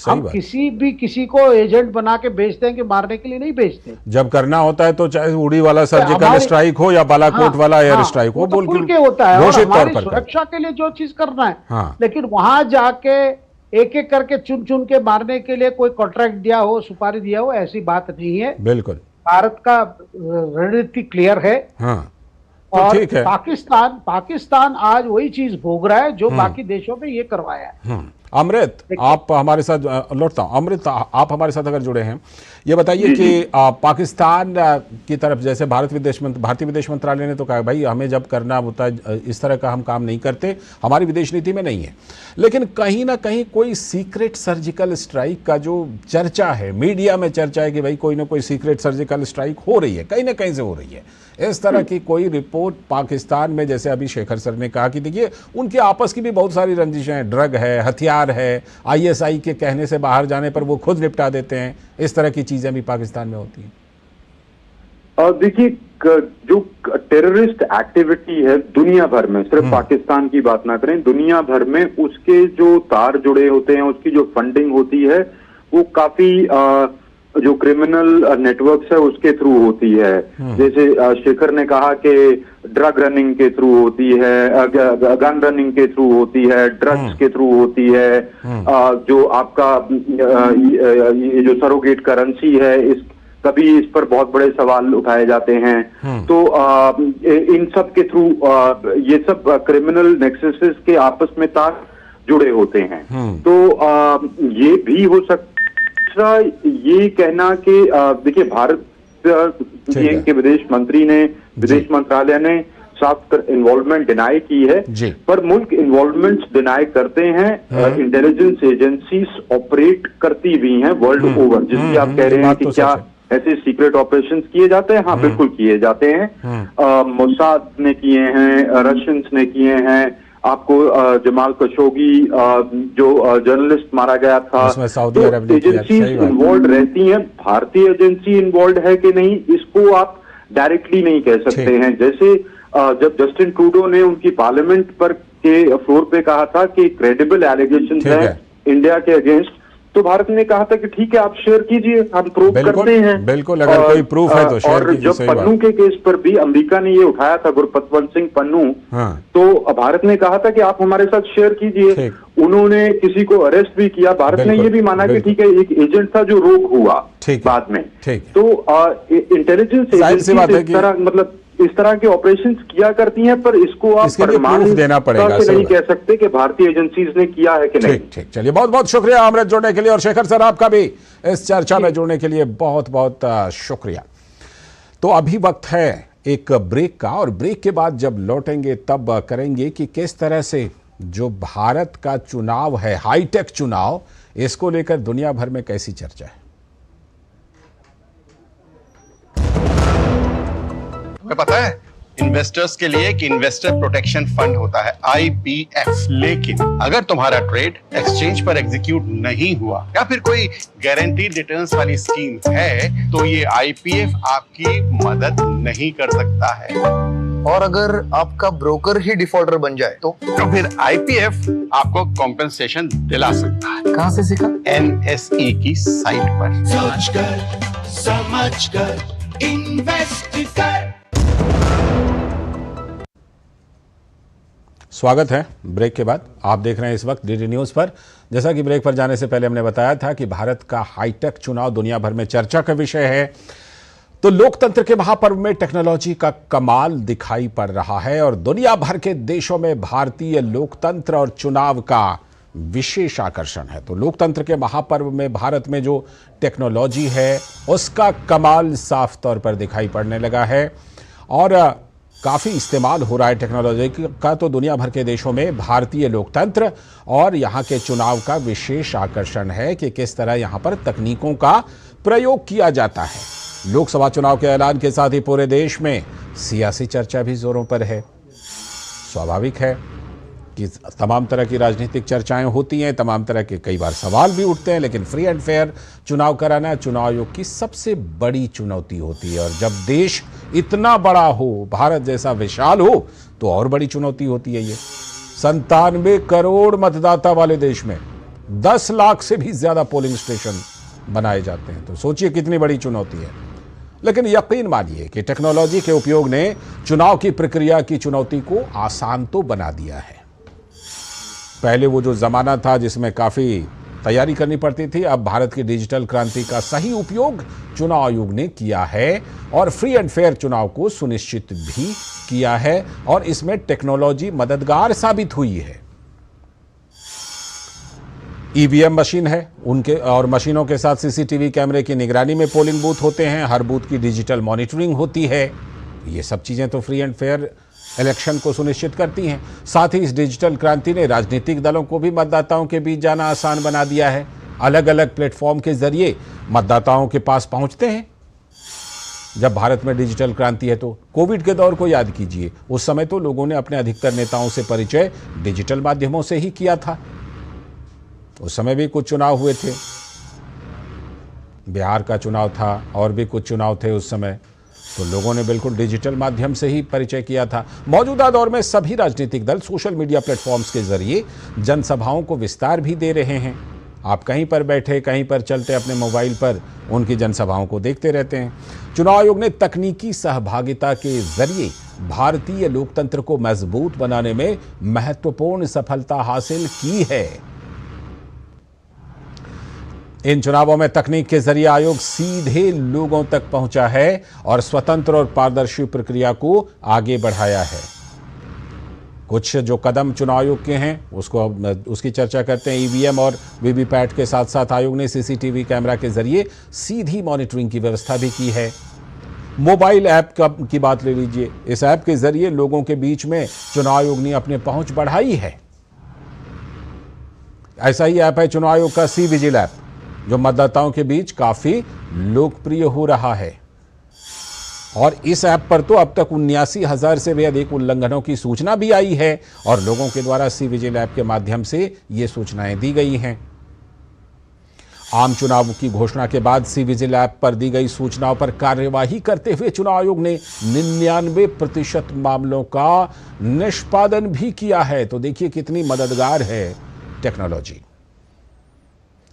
हम किसी को एजेंट बना के बेचते हैं कि मारने के लिए नहीं बेचते। जब करना होता है तो चाहे उड़ी वाला सर्जिकल स्ट्राइक हो या बालाकोट वाला एयर स्ट्राइक हो, बोल के होता है, और हमारी सुरक्षा के लिए जो चीज करना है। लेकिन वहां जाके एक एक करके चुन चुन के मारने के लिए कोई कॉन्ट्रैक्ट दिया हो, सुपारी दिया हो, ऐसी बात नहीं है। बिल्कुल, भारत का रणनीति क्लियर है। और ठीक है। पाकिस्तान आज वही चीज भोग रहा है जो बाकी देशों में ये करवाया है। अमृत, आप हमारे साथ लौटता हूं। अमृत, आप हमारे साथ अगर जुड़े हैं, ये बताइए कि पाकिस्तान की तरफ जैसे भारतीय विदेश मंत्रालय ने तो कहा भाई हमें जब करना होता है इस तरह का हम काम नहीं करते, हमारी विदेश नीति में नहीं है। लेकिन कहीं ना कहीं कोई सीक्रेट सर्जिकल स्ट्राइक का जो चर्चा है, मीडिया में चर्चा है कि भाई कोई ना कोई सीक्रेट सर्जिकल स्ट्राइक हो रही है, कहीं ना कहीं से हो रही है। इस तरह की कोई रिपोर्ट पाकिस्तान में, जैसे अभी शेखर सर ने कहा कि देखिए उनकी आपस की भी बहुत सारी रंजिशें हैं, ड्रग है, हथियार है, आईएसआई के कहने से बाहर जाने पर वो खुद निपटा देते हैं, इस तरह की चीजें भी पाकिस्तान में होती हैं। देखिए, जो टेररिस्ट एक्टिविटी है दुनिया भर में, सिर्फ पाकिस्तान की बात ना करें, दुनिया भर में उसके जो तार जुड़े होते हैं, उसकी जो फंडिंग होती है, वो काफी जो क्रिमिनल नेटवर्क्स है उसके थ्रू होती है। जैसे शेखर ने कहा कि ड्रग रनिंग के थ्रू होती है, गन रनिंग के थ्रू होती है, ड्रग्स के थ्रू होती है, जो आपका ये जो सरोगेट करेंसी है, कभी इस पर बहुत बड़े सवाल उठाए जाते हैं। तो इन सब के थ्रू ये सब क्रिमिनल नेक्ससेस के आपस में तार जुड़े होते हैं। तो ये भी हो सकता ये कहना कि देखिए भारत के विदेश मंत्री ने, विदेश मंत्रालय ने साफ इन्वॉल्वमेंट डिनाई की है, पर मुल्क इन्वॉल्वमेंट डिनाई करते हैं, इंटेलिजेंस एजेंसीज ऑपरेट करती भी हैं वर्ल्ड ओवर। जिसकी आप कह रहे हैं कि क्या ऐसे सीक्रेट ऑपरेशंस किए जाते हैं? हाँ, बिल्कुल किए जाते हैं। मोसाद ने किए हैं, रशियंस ने किए हैं। आपको जमाल खशोगी जो जर्नलिस्ट मारा गया था, तो एजेंसीज इन्वॉल्व रहती हैं। भारतीय एजेंसी इन्वॉल्व है कि नहीं, इसको आप डायरेक्टली नहीं कह सकते हैं। जैसे जब जस्टिन ट्रूडो ने उनकी पार्लियामेंट पर के फ्लोर पे कहा था कि क्रेडिबल एलिगेशंस है इंडिया के अगेंस्ट, तो भारत ने कहा था कि ठीक है आप शेयर कीजिए, हम प्रूव करते हैं। बिल्कुल, अगर कोई प्रूफ है तो शेयर कीजिए। और जब पन्नू के केस पर भी अमेरिका ने ये उठाया था, गुरपतवंत सिंह पन्नू, तो भारत ने कहा था कि आप हमारे साथ शेयर कीजिए। उन्होंने किसी को अरेस्ट भी किया। भारत ने ये भी माना कि ठीक है एक एजेंट था जो रोक हुआ बाद में। तो इंटेलिजेंस एजेंसी इस तरह मतलब इस तरह के ऑपरेशंस किया करती हैं, पर इसको आप प्रमाण देना पड़ेगा से नहीं कह सकते कि भारतीय एजेंसीज ने किया है कि नहीं। ठीक, चलिए बहुत बहुत शुक्रिया अमृत जुड़ने के लिए, और शेखर सर आपका भी इस चर्चा में जुड़ने के लिए बहुत बहुत शुक्रिया। तो अभी वक्त है एक ब्रेक का, और ब्रेक के बाद जब लौटेंगे तब करेंगे कि किस तरह से जो भारत का चुनाव है, हाईटेक चुनाव, इसको लेकर दुनिया भर में कैसी चर्चा है। तुम्हें पता है इन्वेस्टर्स के लिए एक इन्वेस्टर प्रोटेक्शन फंड होता है, IPF। लेकिन अगर तुम्हारा ट्रेड एक्सचेंज पर एग्जीक्यूट नहीं हुआ या फिर कोई गारंटीड रिटर्न्स वाली स्कीम है, तो ये IPF आपकी मदद नहीं कर सकता है। और अगर आपका ब्रोकर ही डिफॉल्टर बन जाए तो फिर IPF आपको कॉम्पेंसेशन दिला सकता है। कहां से सीखा? NSE की साइट पर। सोच कर समझ कर इन्वेस्ट कर। स्वागत है ब्रेक के बाद। आप देख रहे हैं इस वक्त डीडी न्यूज पर। जैसा कि ब्रेक पर जाने से पहले हमने बताया था कि भारत का हाईटेक चुनाव दुनिया भर में चर्चा का विषय है। तो लोकतंत्र के महापर्व में टेक्नोलॉजी का कमाल दिखाई पड़ रहा है, और दुनिया भर के देशों में भारतीय लोकतंत्र और चुनाव का विशेष आकर्षण है। तो लोकतंत्र के महापर्व में भारत में जो टेक्नोलॉजी है उसका कमाल साफ तौर पर दिखाई पड़ने लगा है, और काफ़ी इस्तेमाल हो रहा है टेक्नोलॉजी का। तो दुनिया भर के देशों में भारतीय लोकतंत्र और यहाँ के चुनाव का विशेष आकर्षण है कि किस तरह यहाँ पर तकनीकों का प्रयोग किया जाता है। लोकसभा चुनाव के ऐलान के साथ ही पूरे देश में सियासी चर्चा भी जोरों पर है। स्वाभाविक है कि तमाम तरह की राजनीतिक चर्चाएं होती हैं, तमाम तरह के कई बार सवाल भी उठते हैं, लेकिन फ्री एंड फेयर चुनाव कराना चुनाव आयोग की सबसे बड़ी चुनौती होती है। और जब देश इतना बड़ा हो, भारत जैसा विशाल हो, तो और बड़ी चुनौती होती है ये। 97 करोड़ मतदाता वाले देश में 10 लाख से भी ज्यादा पोलिंग स्टेशन बनाए जाते हैं। तो सोचिए कितनी बड़ी चुनौती है। लेकिन यकीन मानिए कि टेक्नोलॉजी के उपयोग ने चुनाव की प्रक्रिया की चुनौती को आसान तो बना दिया है। पहले वो जो जमाना था जिसमें काफी तैयारी करनी पड़ती थी, अब भारत की डिजिटल क्रांति का सही उपयोग चुनाव आयोग ने किया है और फ्री एंड फेयर चुनाव को सुनिश्चित भी किया है, और इसमें टेक्नोलॉजी मददगार साबित हुई है। ईवीएम मशीन है उनके, और मशीनों के साथ सीसीटीवी कैमरे की निगरानी में पोलिंग बूथ होते हैं, हर बूथ की डिजिटल मॉनिटरिंग होती है। ये सब चीजें तो फ्री एंड फेयर इलेक्शन को सुनिश्चित करती हैं। साथ ही इस डिजिटल क्रांति ने राजनीतिक दलों को भी मतदाताओं के बीच जाना आसान बना दिया है। अलग अलग प्लेटफॉर्म के जरिए मतदाताओं के पास पहुंचते हैं। जब भारत में डिजिटल क्रांति है तो कोविड के दौर को याद कीजिए, उस समय तो लोगों ने अपने अधिकतर नेताओं से परिचय डिजिटल माध्यमों से ही किया था। उस समय भी कुछ चुनाव हुए थे, बिहार का चुनाव था और भी कुछ चुनाव थे उस समय, तो लोगों ने बिल्कुल डिजिटल माध्यम से ही परिचय किया था। मौजूदा दौर में सभी राजनीतिक दल सोशल मीडिया प्लेटफॉर्म्स के जरिए जनसभाओं को विस्तार भी दे रहे हैं। आप कहीं पर बैठे, कहीं पर चलते अपने मोबाइल पर उनकी जनसभाओं को देखते रहते हैं। चुनाव आयोग ने तकनीकी सहभागिता के जरिए भारतीय लोकतंत्र को मजबूत बनाने में महत्वपूर्ण सफलता हासिल की है। इन चुनावों में तकनीक के जरिए आयोग सीधे लोगों तक पहुंचा है और स्वतंत्र और पारदर्शी प्रक्रिया को आगे बढ़ाया है। कुछ जो कदम चुनाव आयोग के हैं उसकी चर्चा करते हैं। ईवीएम और वीवीपैट के साथ साथ आयोग ने सीसीटीवी कैमरा के जरिए सीधी मॉनिटरिंग की व्यवस्था भी की है। मोबाइल ऐप की बात ले लीजिए, इस ऐप के जरिए लोगों के बीच में चुनाव आयोग ने अपनी पहुंच बढ़ाई है। ऐसा ही ऐप है चुनाव आयोग का सी विजिल ऐप, जो मतदाताओं के बीच काफी लोकप्रिय हो रहा है। और इस ऐप पर तो अब तक 79,000 से भी अधिक उल्लंघनों की सूचना भी आई है और लोगों के द्वारा सी विजिल ऐप के माध्यम से ये सूचनाएं दी गई हैं। आम चुनाव की घोषणा के बाद सी विजिल ऐप पर दी गई सूचनाओं पर कार्यवाही करते हुए चुनाव आयोग ने 99% मामलों का निष्पादन भी किया है। तो देखिए कितनी मददगार है टेक्नोलॉजी।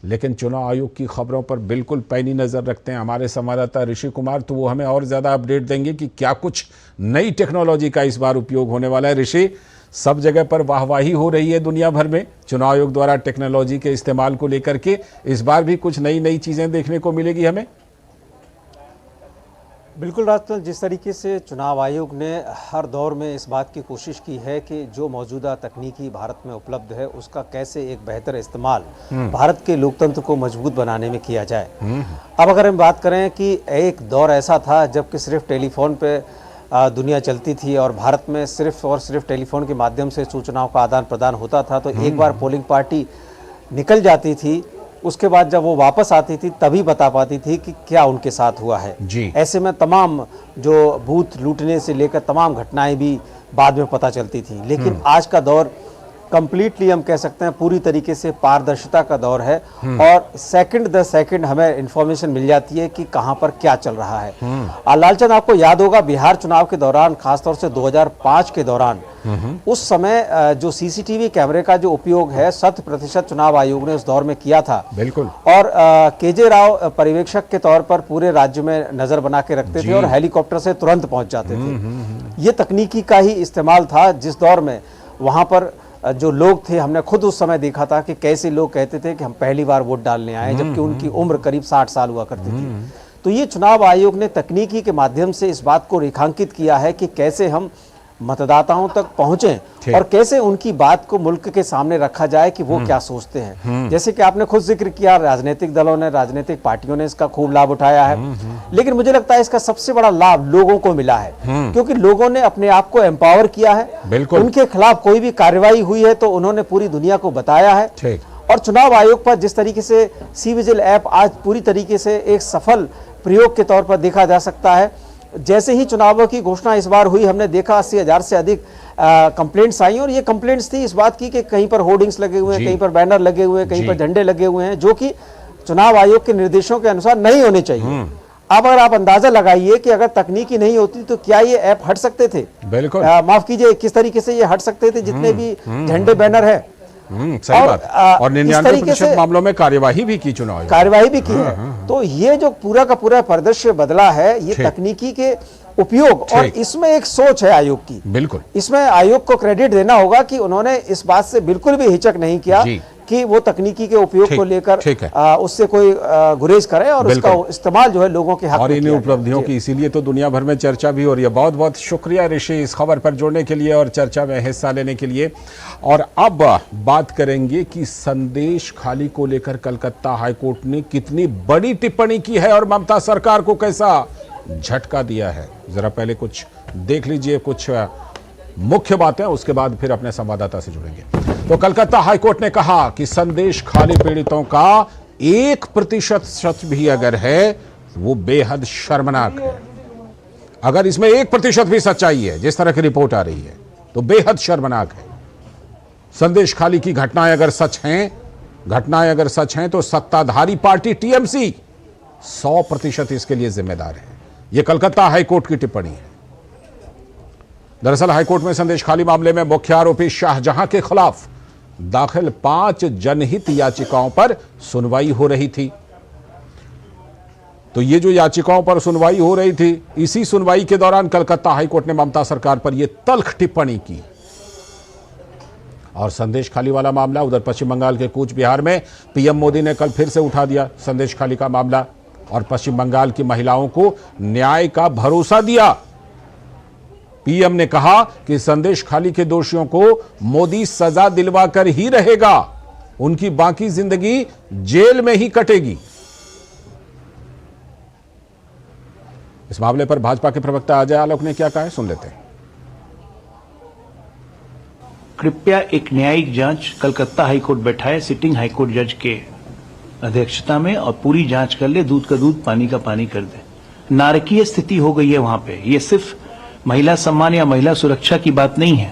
लेकिन चुनाव आयोग की खबरों पर बिल्कुल पैनी नजर रखते हैं हमारे संवाददाता ऋषि कुमार, तो वो हमें और ज्यादा अपडेट देंगे कि क्या कुछ नई टेक्नोलॉजी का इस बार उपयोग होने वाला है। ऋषि, सब जगह पर वाहवाही हो रही है दुनिया भर में चुनाव आयोग द्वारा टेक्नोलॉजी के इस्तेमाल को लेकर के, इस बार भी कुछ नई चीजें देखने को मिलेगी हमें? बिल्कुल राजपाल, जिस तरीके से चुनाव आयोग ने हर दौर में इस बात की कोशिश की है कि जो मौजूदा तकनीकी भारत में उपलब्ध है उसका कैसे एक बेहतर इस्तेमाल भारत के लोकतंत्र को मजबूत बनाने में किया जाए। अब अगर हम बात करें कि एक दौर ऐसा था जबकि सिर्फ टेलीफोन पे दुनिया चलती थी और भारत में सिर्फ और सिर्फ टेलीफोन के माध्यम से सूचनाओं का आदान प्रदान होता था, तो एक बार पोलिंग पार्टी निकल जाती थी, उसके बाद जब वो वापस आती थी तभी बता पाती थी कि क्या उनके साथ हुआ है जी। ऐसे में तमाम जो बूथ लूटने से लेकर तमाम घटनाएं भी बाद में पता चलती थी, लेकिन आज का दौर कंप्लीटली हम कह सकते हैं पूरी तरीके से पारदर्शिता का दौर है और सेकंड दर सेकंड हमें इंफॉर्मेशन मिल जाती है कि कहां पर क्या चल रहा है। लालचंद, आपको याद होगा बिहार चुनाव के दौरान, खासतौर से 2005 के दौरान, उस समय जो सीसीटीवी कैमरे का जो उपयोग है 100% चुनाव आयोग ने उस दौर में किया था। बिल्कुल। और केजे राव पर्यवेक्षक के तौर पर पूरे राज्य में नजर बना के रखते थे और हेलीकॉप्टर से तुरंत पहुंच जाते थे। ये तकनीकी का ही इस्तेमाल था जिस दौर में वहां पर जो लोग थे, हमने खुद उस समय देखा था कि कैसे लोग कहते थे कि हम पहली बार वोट डालने आए, जबकि उनकी उम्र करीब 60 साल हुआ करती थी। तो ये चुनाव आयोग ने तकनीकी के माध्यम से इस बात को रेखांकित किया है कि कैसे हम मतदाताओं तक पहुंचें और कैसे उनकी बात को मुल्क के सामने रखा जाए कि वो क्या सोचते हैं। जैसे कि आपने खुद जिक्र किया, राजनीतिक दलों ने, राजनीतिक पार्टियों ने इसका खूब लाभ उठाया है, लेकिन मुझे लगता है इसका सबसे बड़ा लाभ लोगों को मिला है, क्योंकि लोगों ने अपने आप को एम्पावर किया है। उनके खिलाफ कोई भी कार्रवाई हुई है तो उन्होंने पूरी दुनिया को बताया है। और चुनाव आयोग पर जिस तरीके से सी विजिल ऐप आज पूरी तरीके से एक सफल प्रयोग के तौर पर देखा जा सकता है। जैसे ही चुनावों की घोषणा इस बार हुई, हमने देखा 80,000 से अधिक कंप्लेंट्स आई और ये कंप्लेंट्स थी इस बात की कि कहीं पर होर्डिंग्स लगे हुए हैं, कहीं पर बैनर लगे हुए हैं, कहीं पर झंडे लगे हुए हैं, जो कि चुनाव आयोग के निर्देशों के अनुसार नहीं होने चाहिए। अब अगर आप अंदाजा लगाइए कि अगर तकनीकी नहीं होती तो क्या ये ऐप हट सकते थे? बिल्कुल। माफ कीजिए, किस तरीके से ये हट सकते थे जितने भी झंडे बैनर है। सही बात। और 99% मामलों में कार्यवाही भी की, चुनाव कार्यवाही भी की है। तो ये जो पूरा का पूरा परिदृश्य बदला है, ये तकनीकी के उपयोग और इसमें एक सोच है आयोग की। बिल्कुल, इसमें आयोग को क्रेडिट देना होगा कि उन्होंने इस बात से बिल्कुल भी हिचक नहीं किया कि वो तकनीकी के उपयोग को लेकर उससे कोई गुरेज करे और उसका इस्तेमाल जो है लोगों के हक और इन उपलब्धियों की इसीलिए तो दुनिया भर में चर्चा भी हो रही है। बहुत बहुत शुक्रिया ऋषि इस खबर पर जुड़ने के लिए और चर्चा में हिस्सा लेने के लिए। और अब बात करेंगे कि संदेश खाली को लेकर कलकत्ता हाईकोर्ट ने कितनी बड़ी टिप्पणी की है और ममता सरकार को कैसा झटका दिया है। जरा पहले कुछ देख लीजिए कुछ मुख्य बातें, उसके बाद फिर अपने संवाददाता से जुड़ेंगे। तो कलकत्ता हाईकोर्ट ने कहा कि संदेश खाली पीड़ितों का 1% सच भी अगर है वो बेहद शर्मनाक है। अगर इसमें 1% भी सच्चाई है, जिस तरह की रिपोर्ट आ रही है, तो बेहद शर्मनाक है। संदेश खाली की घटनाएं अगर सच हैं तो सत्ताधारी पार्टी टीएमसी 100% इसके लिए जिम्मेदार है। यह कलकत्ता हाईकोर्ट की टिप्पणी है। दरअसल हाईकोर्ट में संदेश खाली मामले में मुख्य आरोपी शाहजहां के खिलाफ दाखिल 5 जनहित याचिकाओं पर सुनवाई हो रही थी। तो ये जो याचिकाओं पर सुनवाई हो रही थी, इसी सुनवाई के दौरान कलकत्ता हाईकोर्ट ने ममता सरकार पर यह तल्ख टिप्पणी की। और संदेश खाली वाला मामला उधर पश्चिम बंगाल के कूच बिहार में पीएम मोदी ने कल फिर से उठा दिया संदेश खाली का मामला और पश्चिम बंगाल की महिलाओं को न्याय का भरोसा दिया। पीएम ने कहा कि संदेश खाली के दोषियों को मोदी सजा दिलवाकर ही रहेगा, उनकी बाकी जिंदगी जेल में ही कटेगी। इस मामले पर भाजपा के प्रवक्ता अजय आलोक ने क्या कहा है, सुन लेते हैं। कृपया एक न्यायिक जांच कलकत्ता हाईकोर्ट बैठाए सिटिंग हाईकोर्ट जज के अध्यक्षता में और पूरी जांच कर ले, दूध का दूध पानी का पानी कर दे। नारकीय स्थिति हो गई है वहां पे। ये सिर्फ महिला सम्मान या महिला सुरक्षा की बात नहीं है,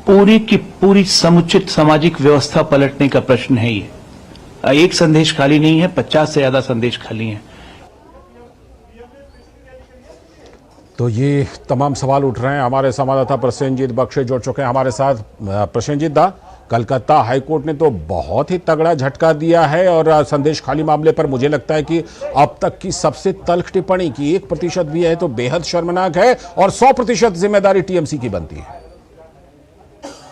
पूरी की पूरी समुचित सामाजिक व्यवस्था पलटने का प्रश्न है। ये एक संदेश खाली नहीं है, 50 से ज्यादा संदेश खाली हैं। तो ये तमाम सवाल उठ रहे हैं। हमारे संवाददाता प्रसेनजीत बख्शे जुड़ चुके हैं हमारे साथ। प्रसेनजीत दा, कलकत्ता हाईकोर्ट ने तो बहुत ही तगड़ा झटका दिया है और संदेश खाली मामले पर मुझे लगता है कि अब तक की सबसे तल्ख टिप्पणी की 1% भी है तो बेहद शर्मनाक है और 100% जिम्मेदारी टीएमसी की बनती है।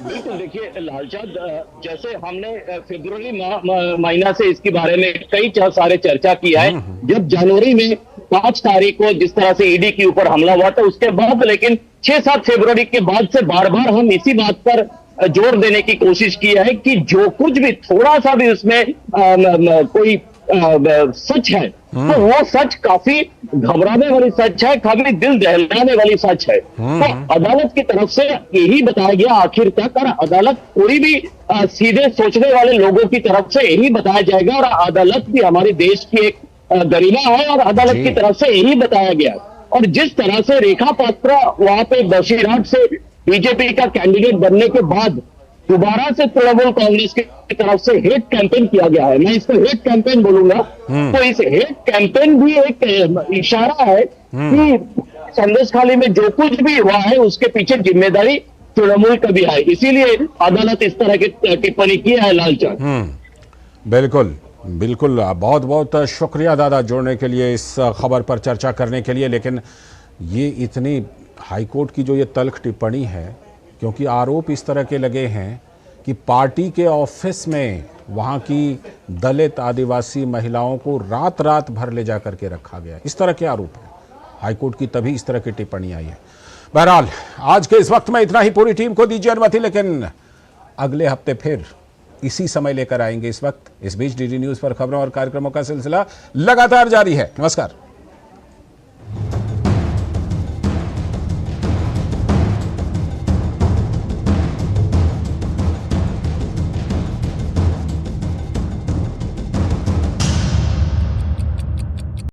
बिल्कुल, देखिए लालचंद, जैसे हमने फरवरी महीना से इसके बारे में कई सारे चर्चा किया है। जब जनवरी में 5 तारीख को जिस तरह से ईडी के ऊपर हमला हुआ था उसके बाद, लेकिन 6-7 फरवरी के बाद से बार बार हम इसी बात पर जोर देने की कोशिश की है कि जो कुछ भी थोड़ा सा भी उसमें कोई सच है तो वो सच काफी घबराने वाली सच है, काफी दिल दहलाने वाली सच है। तो अदालत की तरफ से यही बताया गया आखिर तक, और अदालत कोई भी सीधे सोचने वाले लोगों की तरफ से यही बताया जाएगा, और अदालत भी हमारे देश की एक गरिमा है और अदालत की तरफ से यही बताया गया। और जिस तरह से रेखा पात्रा वहां पे बशीरहाट से बीजेपी का कैंडिडेट बनने के बाद दोबारा से तृणमूल कांग्रेस की तरफ से हेट कैंपेन किया गया है, मैं इसको हेट कैंपेन बोलूंगा, तो इस हेट कैंपेन भी एक इशारा है कि संदेशखाली में जो कुछ भी हुआ है उसके पीछे जिम्मेदारी तृणमूल का भी है, इसीलिए अदालत इस तरह की टिप्पणी की है। लालचंद बिल्कुल बिल्कुल, बहुत बहुत शुक्रिया दादा जोड़ने के लिए, इस खबर पर चर्चा करने के लिए। लेकिन ये इतनी हाईकोर्ट की जो ये तल्ख टिप्पणी है, क्योंकि आरोप इस तरह के लगे हैं कि पार्टी के ऑफिस में वहाँ की दलित आदिवासी महिलाओं को रात रात भर ले जा करके रखा गया, इस तरह के आरोप हैं। हाईकोर्ट की तभी इस तरह की टिप्पणी आई है। बहरहाल आज के इस वक्त में इतना ही, पूरी टीम को दीजिए अनुमति, लेकिन अगले हफ्ते फिर इसी समय लेकर आएंगे। इस वक्त इस बीच डीडी न्यूज़ पर खबरों और कार्यक्रमों का सिलसिला लगातार जारी है। नमस्कार।